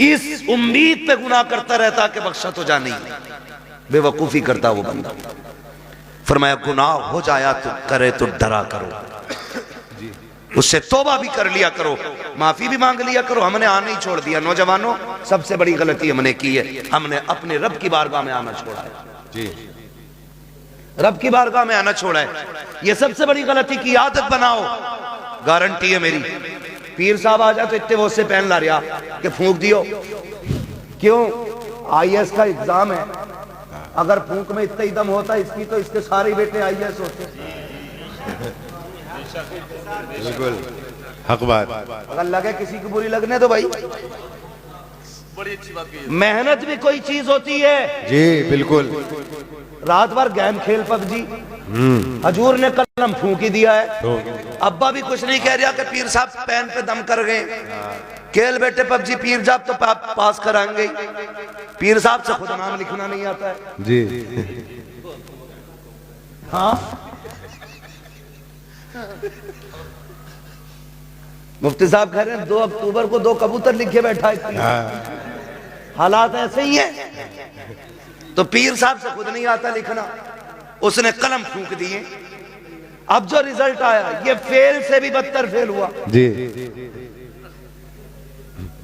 Speaker 1: इस उम्मीद पे गुनाह करता रहता कि बख्शा तो जानी, बेवकूफी करता वो बंदा। फरमाया, गुनाह हो जाया तो करे तो डरा करो, उससे तौबा भी कर लिया करो, माफी भी मांग लिया करो। हमने आना ही छोड़ दिया। नौजवानों, सबसे बड़ी गलती हमने की है, हमने अपने रब की बारगाह में आना छोड़ा है जी, रब की बारगाह में आना छोड़ा है। ये सबसे बड़ी गलती की आदत बनाओ, गारंटी है मेरी। पीर साहब आ जाए तो इतने वो से पहन ला रहा कि फूंक दियो। क्यों? IAS का एग्जाम है, अगर फूंक में इतना ही दम होता इसकी तो इसके सारे बेटे IAS होते।
Speaker 2: बिल्कुल हक बात।
Speaker 1: अगर लगे किसी की बुरी लगने तो भाई, बड़ी अच्छी बात की। मेहनत भी कोई चीज होती है
Speaker 2: जी, बिल्कुल।
Speaker 1: रात भर गेम खेल PUBG, हजूर ने कलम फूंक ही दिया है। अब्बा भी कुछ नहीं कह रहा कि पीर साहब पेन पे दम कर गए, खेल बेटे PUBG, पीर साहब तो पास कराएंगे। पीर साहब से खुद नाम लिखना नहीं आता है
Speaker 2: जी।
Speaker 1: हाँ, मुफ्ती साहब कह रहे हैं 2 अक्टूबर को 2 कबूतर लिखे बैठा है। हालात ऐसे ही है। तो पीर साहब से खुद नहीं आता लिखना, उसने कलम फूंक दिए। अब जो रिजल्ट आया, ये फेल से भी बदतर फेल हुआ
Speaker 2: जी।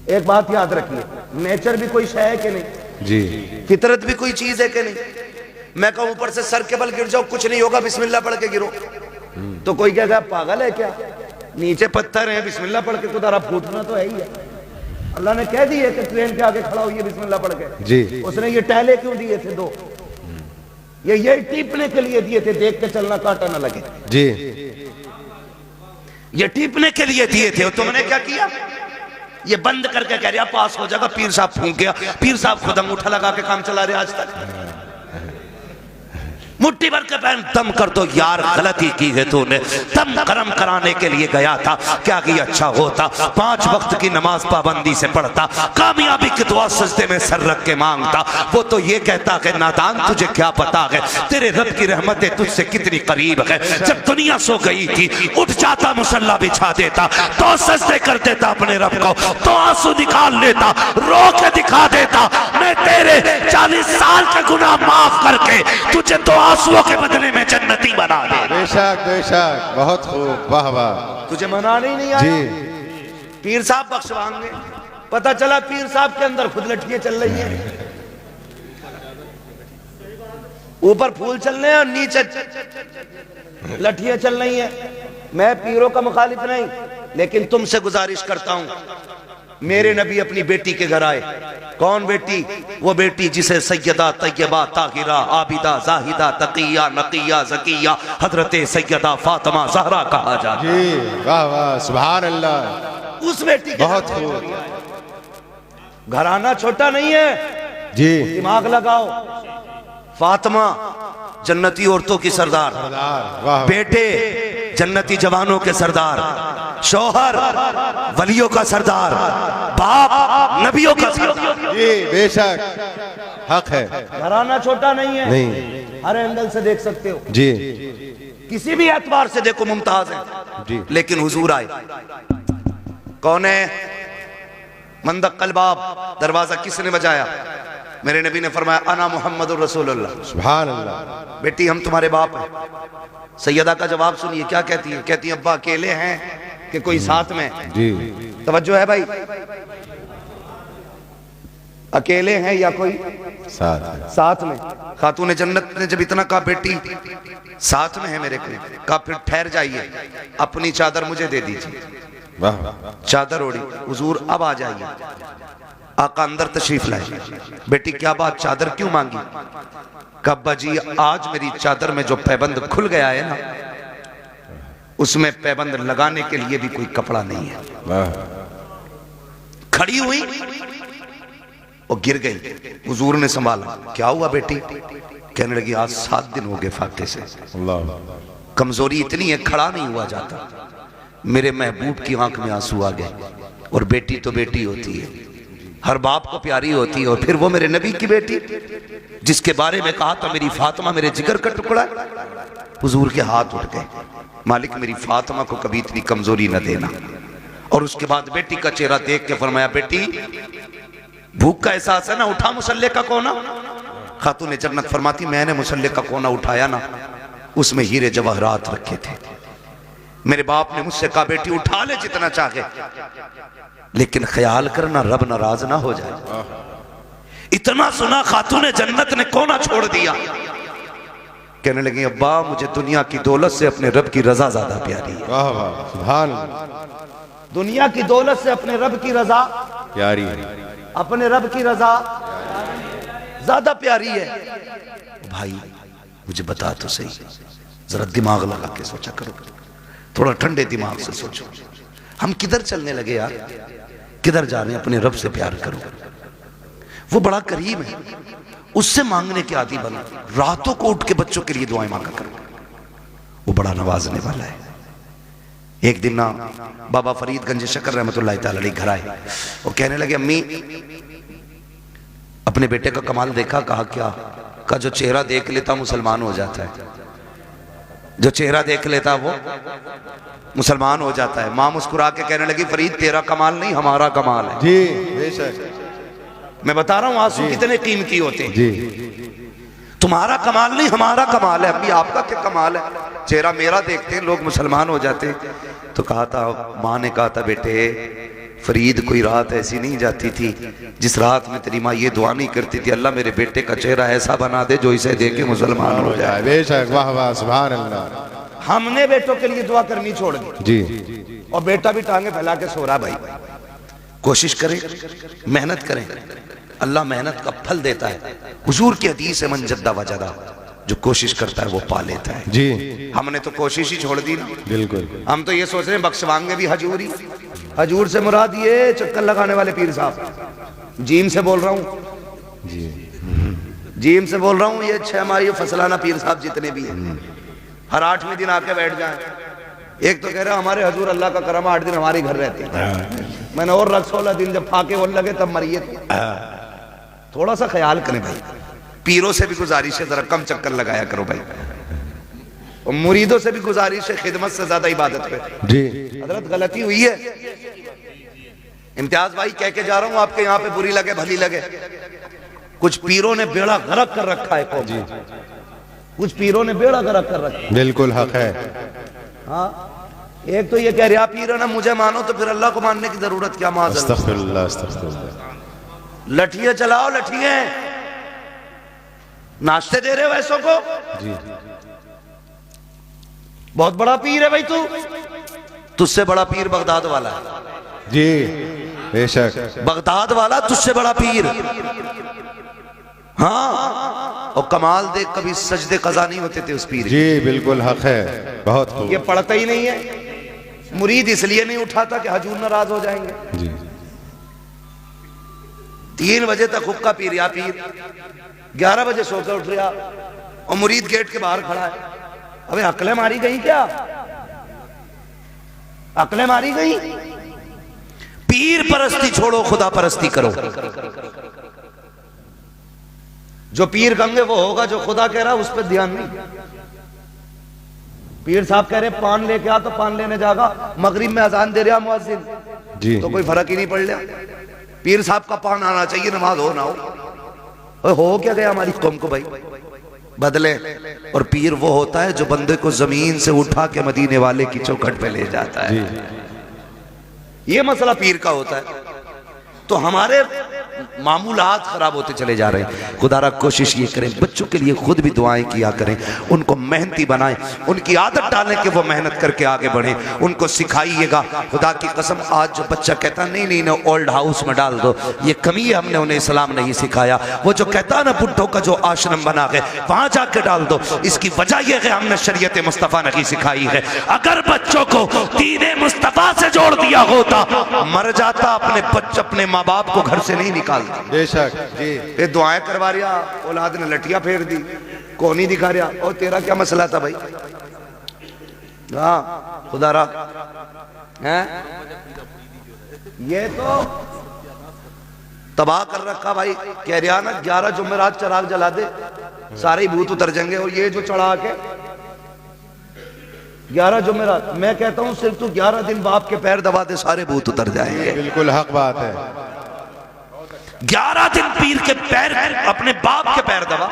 Speaker 1: एक बात याद रखिए, नेचर भी कोई शय है कि नहीं
Speaker 2: जी,
Speaker 1: फितरत भी कोई चीज है कि नहीं। मैं कहूं ऊपर से सर के बल गिर जाओ, कुछ नहीं होगा, बिस्मिल्लाह पढ़ के गिरो, तो कोई कहेगा पागल है क्या? नीचे पत्थर है, बिस्मिल्लाह पढ़ के तो दरा फूटना तो है ही है। अल्लाह ने कह दिए कि ट्रेन के आगे खड़ा होइए बिस्मिल्लाह पढ़ के
Speaker 2: जी।
Speaker 1: उसने ये टहले क्यों दिए थे 2? ये टीपने के लिए दिए थे, देख के चलना कांटा ना लगे
Speaker 2: जी।
Speaker 1: ये टीपने के लिए दिए थे। तुमने क्या किया? ये बंद करके कह रहा पास हो जाएगा। पीर साहब फूंक गया, पीर साहब खुद अंगूठा लगा के काम चला रहे आज तक। मुट्ठी भर के पहन दम कर दो यार, गलती की है तूने। दम करम कराने के लिए गया था, क्या कि अच्छा होता 5 वक्त की नमाज पाबंदी से पढ़ता, कामयाबी की दुआ सजदे में सर रख के मांगता। वो तो ये कहता कि नादान तुझे क्या पता है तेरे रब की रहमतें तुझसे कितनी करीब है। जब दुनिया सो गई थी, उठ जाता, मुसल्ला बिछा देता, तो सजदे कर देता अपने रब को, तो आंसू निकाल लेता, रो के दिखा देता, मैं तेरे 40 साल के गुनाह माफ करके तुझे तो आंसुओं के बदले में जन्नती बना दे।
Speaker 2: बेशक बेशक, बहुत खूब, वाह वाह।
Speaker 1: तुझे मनाने ही नहीं आया
Speaker 2: जी।
Speaker 1: पीर साहब बख्शवाएंगे। पता चला पीर साहब के अंदर खुद लठियां चल रही हैं, ऊपर फूल चल रहे हैं और नीचे लठियां चल रही हैं। मैं पीरों का मुखालिफ नहीं, लेकिन तुमसे गुजारिश करता हूं, मेरे नबी अपनी बेटी के घर आए। कौन बेटी? वो बेटी जिसे सैयदा तैयबा ताहिरा आबिदा जाहिदा तकिया नकिया जकिया हजरत सैयदा फातिमा ज़हरा कहा जाता है।
Speaker 2: जी, वाह वाह, सुभान अल्लाह।
Speaker 1: उस बेटी के
Speaker 2: बहुत खूब
Speaker 1: घराना छोटा नहीं है
Speaker 2: जी।
Speaker 1: दिमाग लगाओ। फातिमा जन्नती औरतों की सरदार,
Speaker 2: वाह।
Speaker 1: बेटे जन्नती जवानों के सरदार, शौहर वलियों का सरदार, बाप नबियों का सरदार।
Speaker 2: जी, बेशक हक है।
Speaker 1: घराना छोटा नहीं है,
Speaker 2: नहीं।
Speaker 1: हर एंगल से देख सकते हो,
Speaker 2: जी
Speaker 1: किसी भी एतबार से देखो मुमताज है
Speaker 2: जी।
Speaker 1: लेकिन हुजूर आए। कौन है? मंदक कलबाब, दरवाजा किसने बजाया? मेरे नबी ने फरमाया अना मुहम्मदुर रसूलुल्लाह।
Speaker 2: सुभान अल्लाह।
Speaker 1: बेटी हम तुम्हारे बाप हैं। सैयदा का जवाब सुनिए, क्या कहती है? कहती है अब्बा अकेले हैं कि कोई साथ में?
Speaker 2: जी,
Speaker 1: तवज्जो है भाई, अकेले हैं या कोई साथ में? खातून जन्नत ने जब इतना कहा बेटी साथ में है मेरे को, कहा फिर ठहर जाइए, अपनी चादर मुझे दे दीजिए।
Speaker 2: वाह।
Speaker 1: चादर ओढ़ी, हुजूर अब आ जाइए। आका अंदर तशरीफ लाए। बेटी क्या बात, चादर क्यों मांगी? कब्बा जी आज मेरी चादर में जो पैबंद खुल गया है ना, उसमें पैबंद लगाने के लिए भी कोई कपड़ा नहीं है। खड़ी हुई और गिर गई। हुजूर ने संभाला, क्या हुआ बेटी? कहने लगी आज 7 दिन हो गए फाके से, कमजोरी इतनी है खड़ा नहीं हुआ जाता। मेरे महबूब की आंख में आंसू आ गए। और बेटी तो बेटी होती है, हर बाप को प्यारी होती है, और फिर वो मेरे नबी की बेटी जिसके बारे में कहा था मेरी फातिमा मेरे जिगर का टुकड़ा। हुजूर के हाथ उठ गए, मालिक मेरी फातिमा को कभी इतनी कमजोरी न देना। और उसके बाद बेटी का चेहरा देख के फरमाया, बेटी भूख का एहसास है ना, उठा मुसल्ले का कोना। खातून जन्नत फरमाती, मैंने मुसल्ले का कोना उठाया ना, उसमें हीरे जवाहरात रखे थे। मेरे बाप ने मुझसे कहा बेटी उठा ले जितना चाहे, लेकिन ख्याल करना रब नाराज ना हो जाए। इतना सुना खातून जन्नत ने कोना छोड़ दिया। कहने लगी, अब्बा मुझे दुनिया की दौलत से अपने रब की रजा ज्यादा प्यारी है।
Speaker 2: वाह वाह, सुभान अल्लाह।
Speaker 1: दुनिया की दौलत से अपने रब की रजा
Speaker 2: प्यारी है,
Speaker 1: अपने रब की रजा ज्यादा प्यारी है। भाई मुझे बता तो सही, जरा दिमाग लगा के सोचा करो, थोड़ा ठंडे दिमाग से सोचो, हम किधर चलने लगे यार, किधर जा रहे हैं? अपने रब से प्यार करो, वो बड़ा करीब है, उससे मांगने के आदी बनो। रातों को उठ के बच्चों के लिए दुआएं मांगा करो, वो बड़ा नवाजने वाला है। एक दिन ना बाबा फरीदगंज शकर रहमतुल्लाह तआला अलैह घर आए, वो कहने लगे, अम्मी अपने बेटे का कमाल देखा? कहा क्या? का जो चेहरा देख लेता मुसलमान हो जाता है, जो चेहरा देख लेता वो मुसलमान हो जाता है। मां मुस्कुरा के कहने लगी, फरीद तेरा कमाल नहीं हमारा कमाल है।
Speaker 2: जी बेशक,
Speaker 1: मैं बता रहा हूं आंसू कितने कीमती होते हैं।
Speaker 2: जी
Speaker 1: तुम्हारा कमाल नहीं हमारा कमाल है। अभी आपका क्या कमाल है? चेहरा मेरा देखते हैं लोग मुसलमान हो जाते। तो कहा था, माँ ने कहा था, बेटे फरीद कोई रात ऐसी नहीं जाती थी जिस रात में तेरी माँ ये दुआ नहीं करती थी, अल्लाह मेरे बेटे का चेहरा ऐसा बना दे जो इसे देख के मुसलमान हो जाए।
Speaker 2: बेशक, वाह वाह, सुभान अल्लाह।
Speaker 1: हमने बेटों के लिए दुआ करनी छोड़ दी
Speaker 2: जी,
Speaker 1: और बेटा भी टांगे फैला के सो रहा। भाई कोशिश करें, मेहनत करें, अल्लाह मेहनत का फल देता है। हुजूर की हदीस है, मन जद्दा वजदा, जो कोशिश करता है वो पा लेता है।
Speaker 2: जी
Speaker 1: हमने तो कोशिश ही छोड़ दी ना।
Speaker 2: बिल्कुल।
Speaker 1: हम तो ये सोच रहे हैं बख्शवाएंगे भी हजूरी। हजूर से मुराद ये चक्कर लगाने वाले पीर साहब, जीम से बोल रहा हूँ, जीम से बोल रहा हूँ। ये 6 माही फसलाना पीर साहब जितने भी हैं, हर 8वें दिन आके बैठ जाए। एक तो कह रहा हमारे हजूर अल्लाह का करम 8 दिन हमारे घर रहते हैं। मैंने और रख 16 दिन जब फाके वो लगे तब मरिए। थोड़ा सा ख्याल करें भाई, पीरों से भी गुजारिश है जरा कम चक्कर लगाया करो भाई, और मुरीदों से भी गुजारिश है खिदमत से ज्यादा इबादत पे।
Speaker 2: जी
Speaker 1: हजरत गलती हुई है। इम्तियाज भाई कह के जा रहा हूं, आपके यहाँ पे बुरी लगे भली लगे, कुछ पीरों ने बेड़ा गर्क कर रखा है कौम जी, कुछ पीरों ने बेड़ा गर्क कर रखा है।
Speaker 2: बिल्कुल हक है।
Speaker 1: हाँ, एक तो ये कह रहा पीर ना मुझे मानो तो फिर अल्लाह को मानने की जरूरत क्या?
Speaker 2: अस्तगफिरुल्लाह, अस्तगफिरुल्लाह।
Speaker 1: लठिए चलाओ, लठिए नाश्ते दे रहे हो ऐसों को।
Speaker 2: जी
Speaker 1: बहुत बड़ा पीर है भाई तू, तुझसे बड़ा पीर बगदाद वाला है।
Speaker 2: जी बेशक,
Speaker 1: बगदाद वाला तुझसे बड़ा पीर। हाँ, और कमाल देख कभी सजदे कज़ा नहीं होते थे उस पीर।
Speaker 2: जी बिल्कुल हक है, बहुत खूब।
Speaker 1: ये पढ़ता ही नहीं है। मुरीद इसलिए नहीं उठाता कि हजूर नाराज हो जाएंगे।
Speaker 2: जी
Speaker 1: 3 बजे तक हुक्का पी रहा पीर, 11 बजे सोकर उठ रहा, और मुरीद गेट के बाहर खड़ा है। अबे अकले मारी गई क्या? अकले मारी गई? पीर परस्ती छोड़ो, खुदा परस्ती करो। जो पीर कहेंगे वो होगा, जो खुदा कह रहा उस पर ध्यान नहीं। पीर साहब कह रहे पान लेके आ, तो पान लेने जागा। मगरिब में अजान दे रहा मुअज्जिन,
Speaker 2: जी
Speaker 1: तो कोई फर्क ही नहीं पड़ रहा। पीर साहब का पान आना चाहिए, नमाज हो ना हो क्या गया हमारी कौम को भाई बदले। और पीर वो होता है जो बंदे को जमीन से उठा के मदीने वाले की चौखट पे ले जाता है। ये मसला पीर का होता है। तो हमारे मामूलात खराब होते चले जा रहे हैं। खुदारा कोशिश ये करें बच्चों के लिए खुद भी दुआएं किया करें, उनको मेहनती बनाएं, उनकी आदत डालें कि वो मेहनत करके आगे बढ़े, उनको सिखाइएगा। खुदा की कसम आज जो बच्चा कहता नहीं नहीं ना ओल्ड हाउस में डाल दो, ये कमी है, हमने उन्हें इस्लाम नहीं सिखाया। वो जो कहता ना बुढ़ों का जो आश्रम बना के वहां जाके डाल दो, इसकी वजह यह है हमने शरीयत मुस्तफ़ा नहीं सिखाई है। अगर बच्चों को दीने मुस्तफ़ा से जोड़ दिया होता मर जाता, अपने बच्चे अपने माँ बाप को घर से नहीं निकालता।
Speaker 2: बेशक जी।
Speaker 1: ये दुआएं करवा रिया, औलाद ने लटिया फेर दी, को नहीं दिखा रहा। और तेरा क्या मसला था भाई? हाँ खुदारा है, ये तो तबाह कर रखा भाई। कह रहा ना 11 जुमेरात चिराग जला दे, सारे ही भूत उतर जाएंगे। और ये जो चढ़ा के 11 जुमेरात, मैं कहता हूं सिर्फ तू 11 दिन बाप के पैर दबा दे, सारे भूत उतर जाएंगे।
Speaker 2: बिल्कुल हक बात है।
Speaker 1: 11 दिन पीर के पैर, अपने बाप के पैर दबा।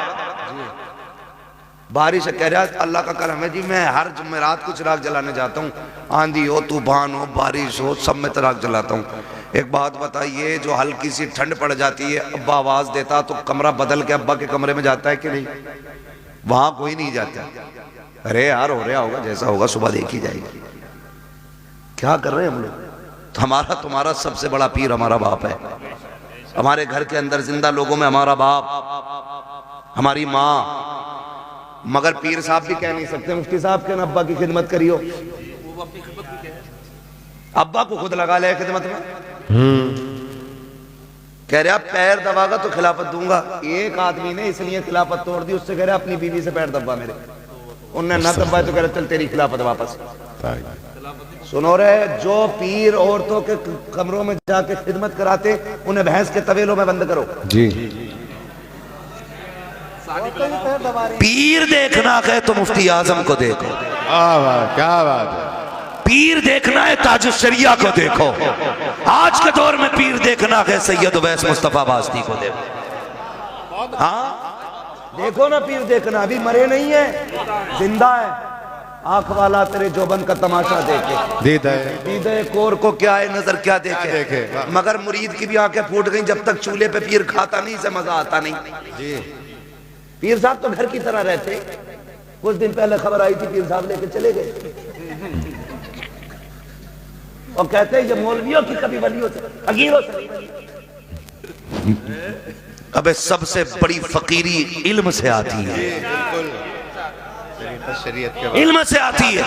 Speaker 1: बारिश कह रहा अल्लाह का करम है जी, मैं हर जुमेरात को चिराग जलाने जाता हूँ, आंधी हो तूफान हो बारिश हो सब में चिराग जलाता हूँ। एक बात बताइए, जो हल्की सी ठंड पड़ जाती है अब्बा आवाज देता तो कमरा बदल के अब्बा के कमरे में जाता है कि नहीं? वहां कोई नहीं जाता। अरे यार हो रहा होगा, जैसा होगा सुबह देखी जाएगी। क्या कर रहे हैं हम लोग? तो हमारा तुम्हारा सबसे बड़ा पीर हमारा बाप है। हमारे घर के अंदर जिंदा लोगों में हमारा बाप, हमारी माँ। मगर पीर साहब भी कह नहीं सकते मुफ्ती साहब के अब्बा की खिदमत करियो। अब्बा को खुद लगा ले खिदमत में। कह रहा पैर दबागा तो खिलाफत दूंगा। एक आदमी ने इसलिए खिलाफत तोड़ दी, उससे कह रहा अपनी बीवी से पैर दबा मेरे, उनने ना दबाया तो कह रहा चल तेरी खिलाफत वापस। सुनो रे, जो पीर औरतों के कमरों में जाके खिदमत कराते उन्हें भैंस के तवेलों में बंद करो
Speaker 2: जी।
Speaker 1: पीर देखना है तो मुफ्ती आजम को देखो।
Speaker 2: क्या बात है।
Speaker 1: पीर देखना है ताजुश शरिया को देखो। आज के दौर में पीर देखना है सैयद उवैस मुस्तफा वास्ती को देखो। हाँ देखो ना, पीर देखना, अभी मरे नहीं है, जिंदा है। आंख वाला तेरे जोबन का तमाशा देखे, दीदे कोर को क्या है नजर क्या देखे। मगर मुरीद की भी आंखें फूट गई, जब तक चूल्हे पे पीर खाता नहीं से मजा आता नहीं जी। पीर साहब तो घर की तरह रहते। कुछ दिन पहले खबर आई थी, पीर साहब लेके चले गए और कहते हैं ये मौलवियों की कभी वलियों से फकीरों से। अबे सबसे बड़ी फकीरी इल्म से आती है, इल्म से आती है।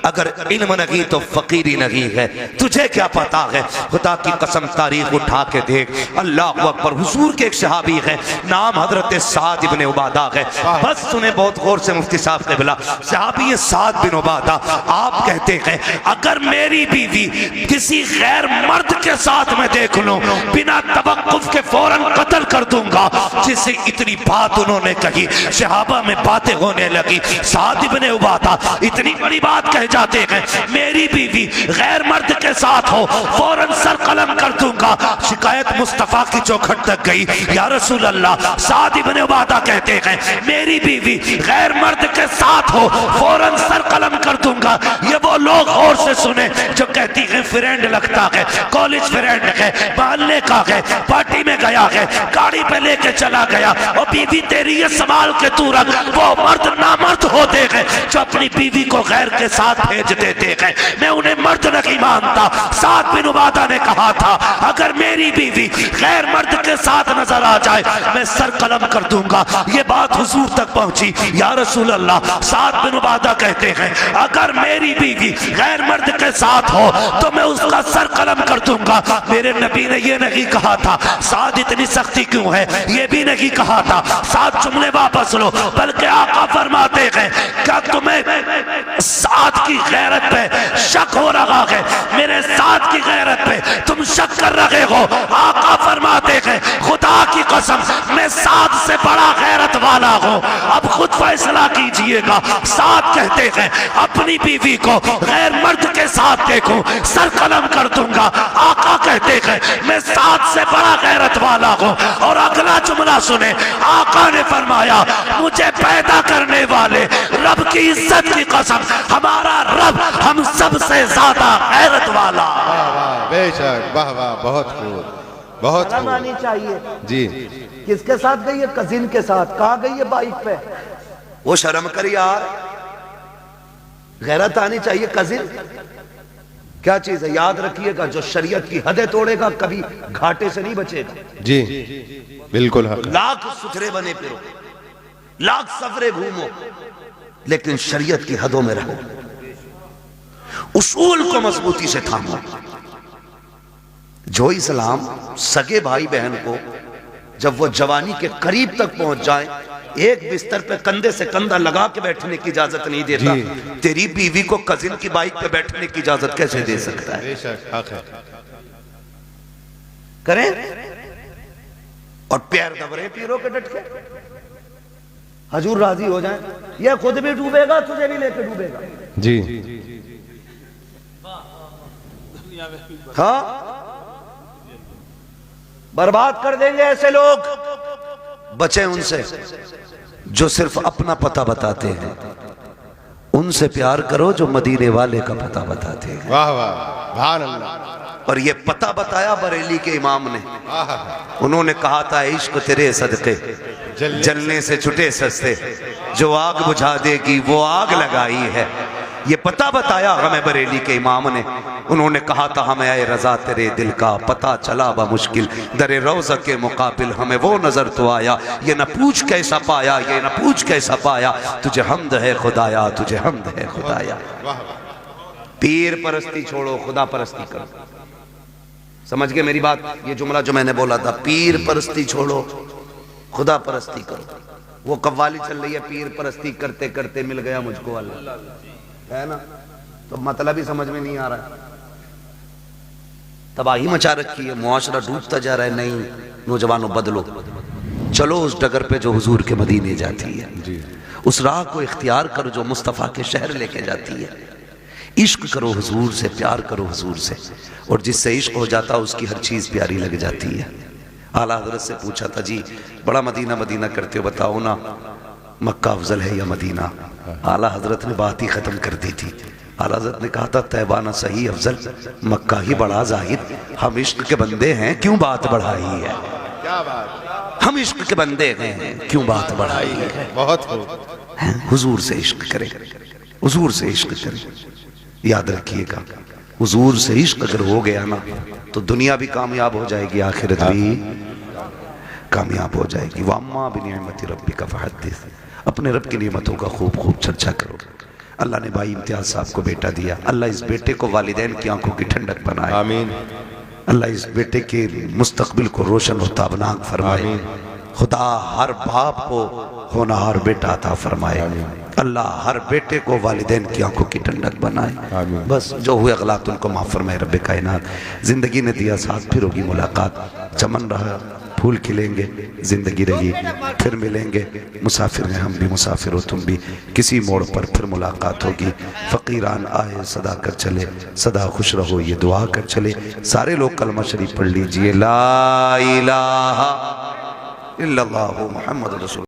Speaker 1: अगर इल्म नहीं तो फकीरी नहीं है। तुझे क्या पता है? खुदा की कसम तारीख उठा के देख। अल्लाह अकबर। हुजूर के एक सहाबी है, नाम हजरत साद इब्ने उबादा है। बस सुने बहुत गौर से मुफ्ती साहब के बिला। सहाबी है साद बिन उबादा। आप कहते हैं अगर मेरी बीवी किसी गैर मर्द के साथ में देख लूं, बिना तवक्कुफ के फौरन कत्ल कर दूंगा। जिसे इतनी बात उन्होंने कही, सहाबा में बातें होने लगी। साद इब्ने उबादा इतनी बड़ी बात कह जाते हैं, मेरी बीवी गैर मर्द के साथ हो फौरन सर कलम कर दूंगा। शिकायत मुस्तफा की चौखट तक गई। या रसूल अल्लाह, साद इब्ने उबादा कहते हैं मेरी बीवी गैर मर्द के साथ हो फौरन सर कलम कर दूंगा। ये वो लोग और से सुने जो कहती है फ्रेंड लगता है, कॉलेज फ्रेंड है, मोहल्ले का है, पार्टी में गया है, गाड़ी पे लेके चला गया और बीवी तेरी ये संभाल के तू रख। वो मर्द नामर्द होते हैं जो अपनी बीवी को गैर के साथ भेज देते हैं। मैं उन्हें मर्द नहीं मानता। साद बिन उबादा ने कहा था अगर मेरी बीवी गैर मर्द के साथ नजर आ जाए मैं सर कलम कर दूंगा। ये बात हुजूर तक पहुंची। या रसूल अल्लाह, साद बिन उबादा कहते हैं अगर मेरी बीवी गैर मर्द के साथ हो तो मैं उसका सर कलम कर दूंगा। मेरे नबी ने ये नहीं कहा था साद इतनी सख्ती क्यों है, ये भी नहीं कहा था साद जुमले वापस लो, बल्कि आका फरमाते हैं क्या तुम्हें साद की गैरत पे शक हो रहा है? मेरे साद की गैरत पे तुम शक कर रहे हो? आका फरमाते हैं खुदा की कसम मैं साद से बड़ा गैरत वाला हूं। अब खुद फैसला कीजिएगा। साद कहते हैं अपनी बीवी को गैर मर्द के साथ देखूं सर कलम कर दूंगा। आका कहते हैं मैं साद से बड़ा गैरत वाला हूं। और अगला जुमला सुने, आका ने फरमाया मुझे पैदा करने वाले रब की इज्जत की कसम हमारा रब हम सब से ज्यादा गैरत वाला।
Speaker 2: बेशक, वाह वाह, बहुत खूब। बहुत
Speaker 3: शर्म आनी चाहिए।
Speaker 2: जी।
Speaker 3: किसके साथ गई है? कजिन के साथ। कहाँ गई है? बाइक पे।
Speaker 1: वो शर्म कर यार, गैरत आनी चाहिए। कजिन क्या चीज है? याद रखिएगा, जो शरीयत की हदें तोड़ेगा कभी घाटे से नहीं बचेगा।
Speaker 2: जी बिल्कुल हक।
Speaker 1: लाख सुथरे बने फिरो, लाख सफरे घूमो, लेकिन शरीयत की हदों में रहो, उसूल को मजबूती से थामो। जो इस्लाम सगे भाई बहन को जब वो जवानी के करीब तक पहुंच जाए, एक बिस्तर पे कंधे से कंधा लगा के बैठने की इजाजत नहीं देता, तेरी बीवी को कजिन की बाइक पे बैठने की इजाजत कैसे दे सकता है?
Speaker 2: बेशक हक है।
Speaker 1: करें और पैर दबरे पीरों के डट के, हजूर राजी हो जाए, ये खुद भी डूबेगा, तुझे भी लेके डूबेगा।
Speaker 2: जी
Speaker 1: हाँ, बर्बाद कर देंगे ऐसे लोग। बचे उनसे जो सिर्फ अपना पता बताते हैं, उनसे प्यार करो जो मदीने वाले का पता बताते हैं।
Speaker 2: वाह वाह, सुभान अल्लाह।
Speaker 1: और ये पता बताया बरेली के इमाम ने। उन्होंने कहा था, इश्क तेरे सदके जलने से छुटे सस्ते, जो आग बुझा देगी वो आग लगाई है। ये पता बताया हमें बरेली के इमाम ने। उन्होंने कहा था, हमें आए रजा तेरे दिल का पता चला बमुश्किल, दरे रोज़ा के मुकाबिल हमें वो नजर तो आया। ये न पूछ कैसा पाया, ये न पूछ कैसा पाया, तुझे हमद है खुदाया, तुझे हमद है खुदाया। पीर परस्ती छोड़ो, खुदा परस्ती करो। समझ गए मेरी बात? ये जुमला जो मैंने बोला था, पीर परस्ती छोड़ो, खुदा परस्ती करो। वो कव्वाली चल रही है, पीर परस्ती करते करते मिल गया मुझको अल्लाह, है ना? तो मतलब ही समझ में नहीं आ रहा है। तबाही मचा रखी है, मुआशरा डूबता जा रहा है। नहीं नौजवानों, बदलो, चलो उस डगर पे जो हुजूर के मदीने जाती है, उस राह को इख्तियार करो जो मुस्तफ़ा के शहर लेके जाती है। इश्क करो हुजूर से, प्यार करो हुजूर से, और जिससे इश्क हो जाता उसकी हर चीज़ प्यारी लग जाती है। आला हज़रत से पूछा था, जी बड़ा मदीना मदीना करते हो, बताओ ना मक्का अफजल है या मदीना? आला हज़रत ने बात ही ख़त्म कर दी थी। आला हज़रत ने कहा था, तैबा ना सही अफजल, मक्का ही बड़ा जाहिद। हम इश्क के बंदे हैं, क्यों बात बढ़ाई है?
Speaker 2: क्या बात,
Speaker 1: हम इश्क के बंदे हैं, क्यों बात बढ़ाई है?
Speaker 2: बहुत खूब।
Speaker 1: हुजूर से इश्क करें, हुजूर से इश्क करें। याद रखिएगा, हुजूर से इश्क अगर हो गया ना, तो दुनिया भी कामयाब हो जाएगी, आखिरत भी कामयाब हो जाएगी। वम्मा बिनिअमति रब्बिका फहद्दिस, अपने रब की नेमतों का खूब खूब चर्चा करो। अल्लाह ने भाई इम्तियाज साहब को बेटा दिया, अल्लाह इस बेटे को वालिदैन की आंखों की ठंडक बनाए।
Speaker 2: आमीन।
Speaker 1: अल्लाह इस बेटे के मुस्तकबिल को रोशन और ताबनाक फरमाए। खुदा हर बाप को होनहार बेटा अता फरमाए। अल्लाह हर बेटे को वालिदैन की आंखों की ठंडक बनाए। बस जो हुए गलत उनको माफ़ फरमाए रब्बे कायनात। जिंदगी ने दिया साथ, फिर होगी मुलाकात। चमन रहा, फूल खिलेंगे, जिंदगी रही, फिर मिलेंगे। मुसाफिर हैं हम भी, मुसाफिर हो तुम भी, किसी मोड़ पर फिर मुलाकात होगी। फ़कीरान आए सदा कर चले, सदा खुश रहो ये दुआ कर चले। सारे लोग कलमा शरीफ पढ़ लीजिए, ला इलाहा इल्लल्लाहु मुहम्मद रसूल।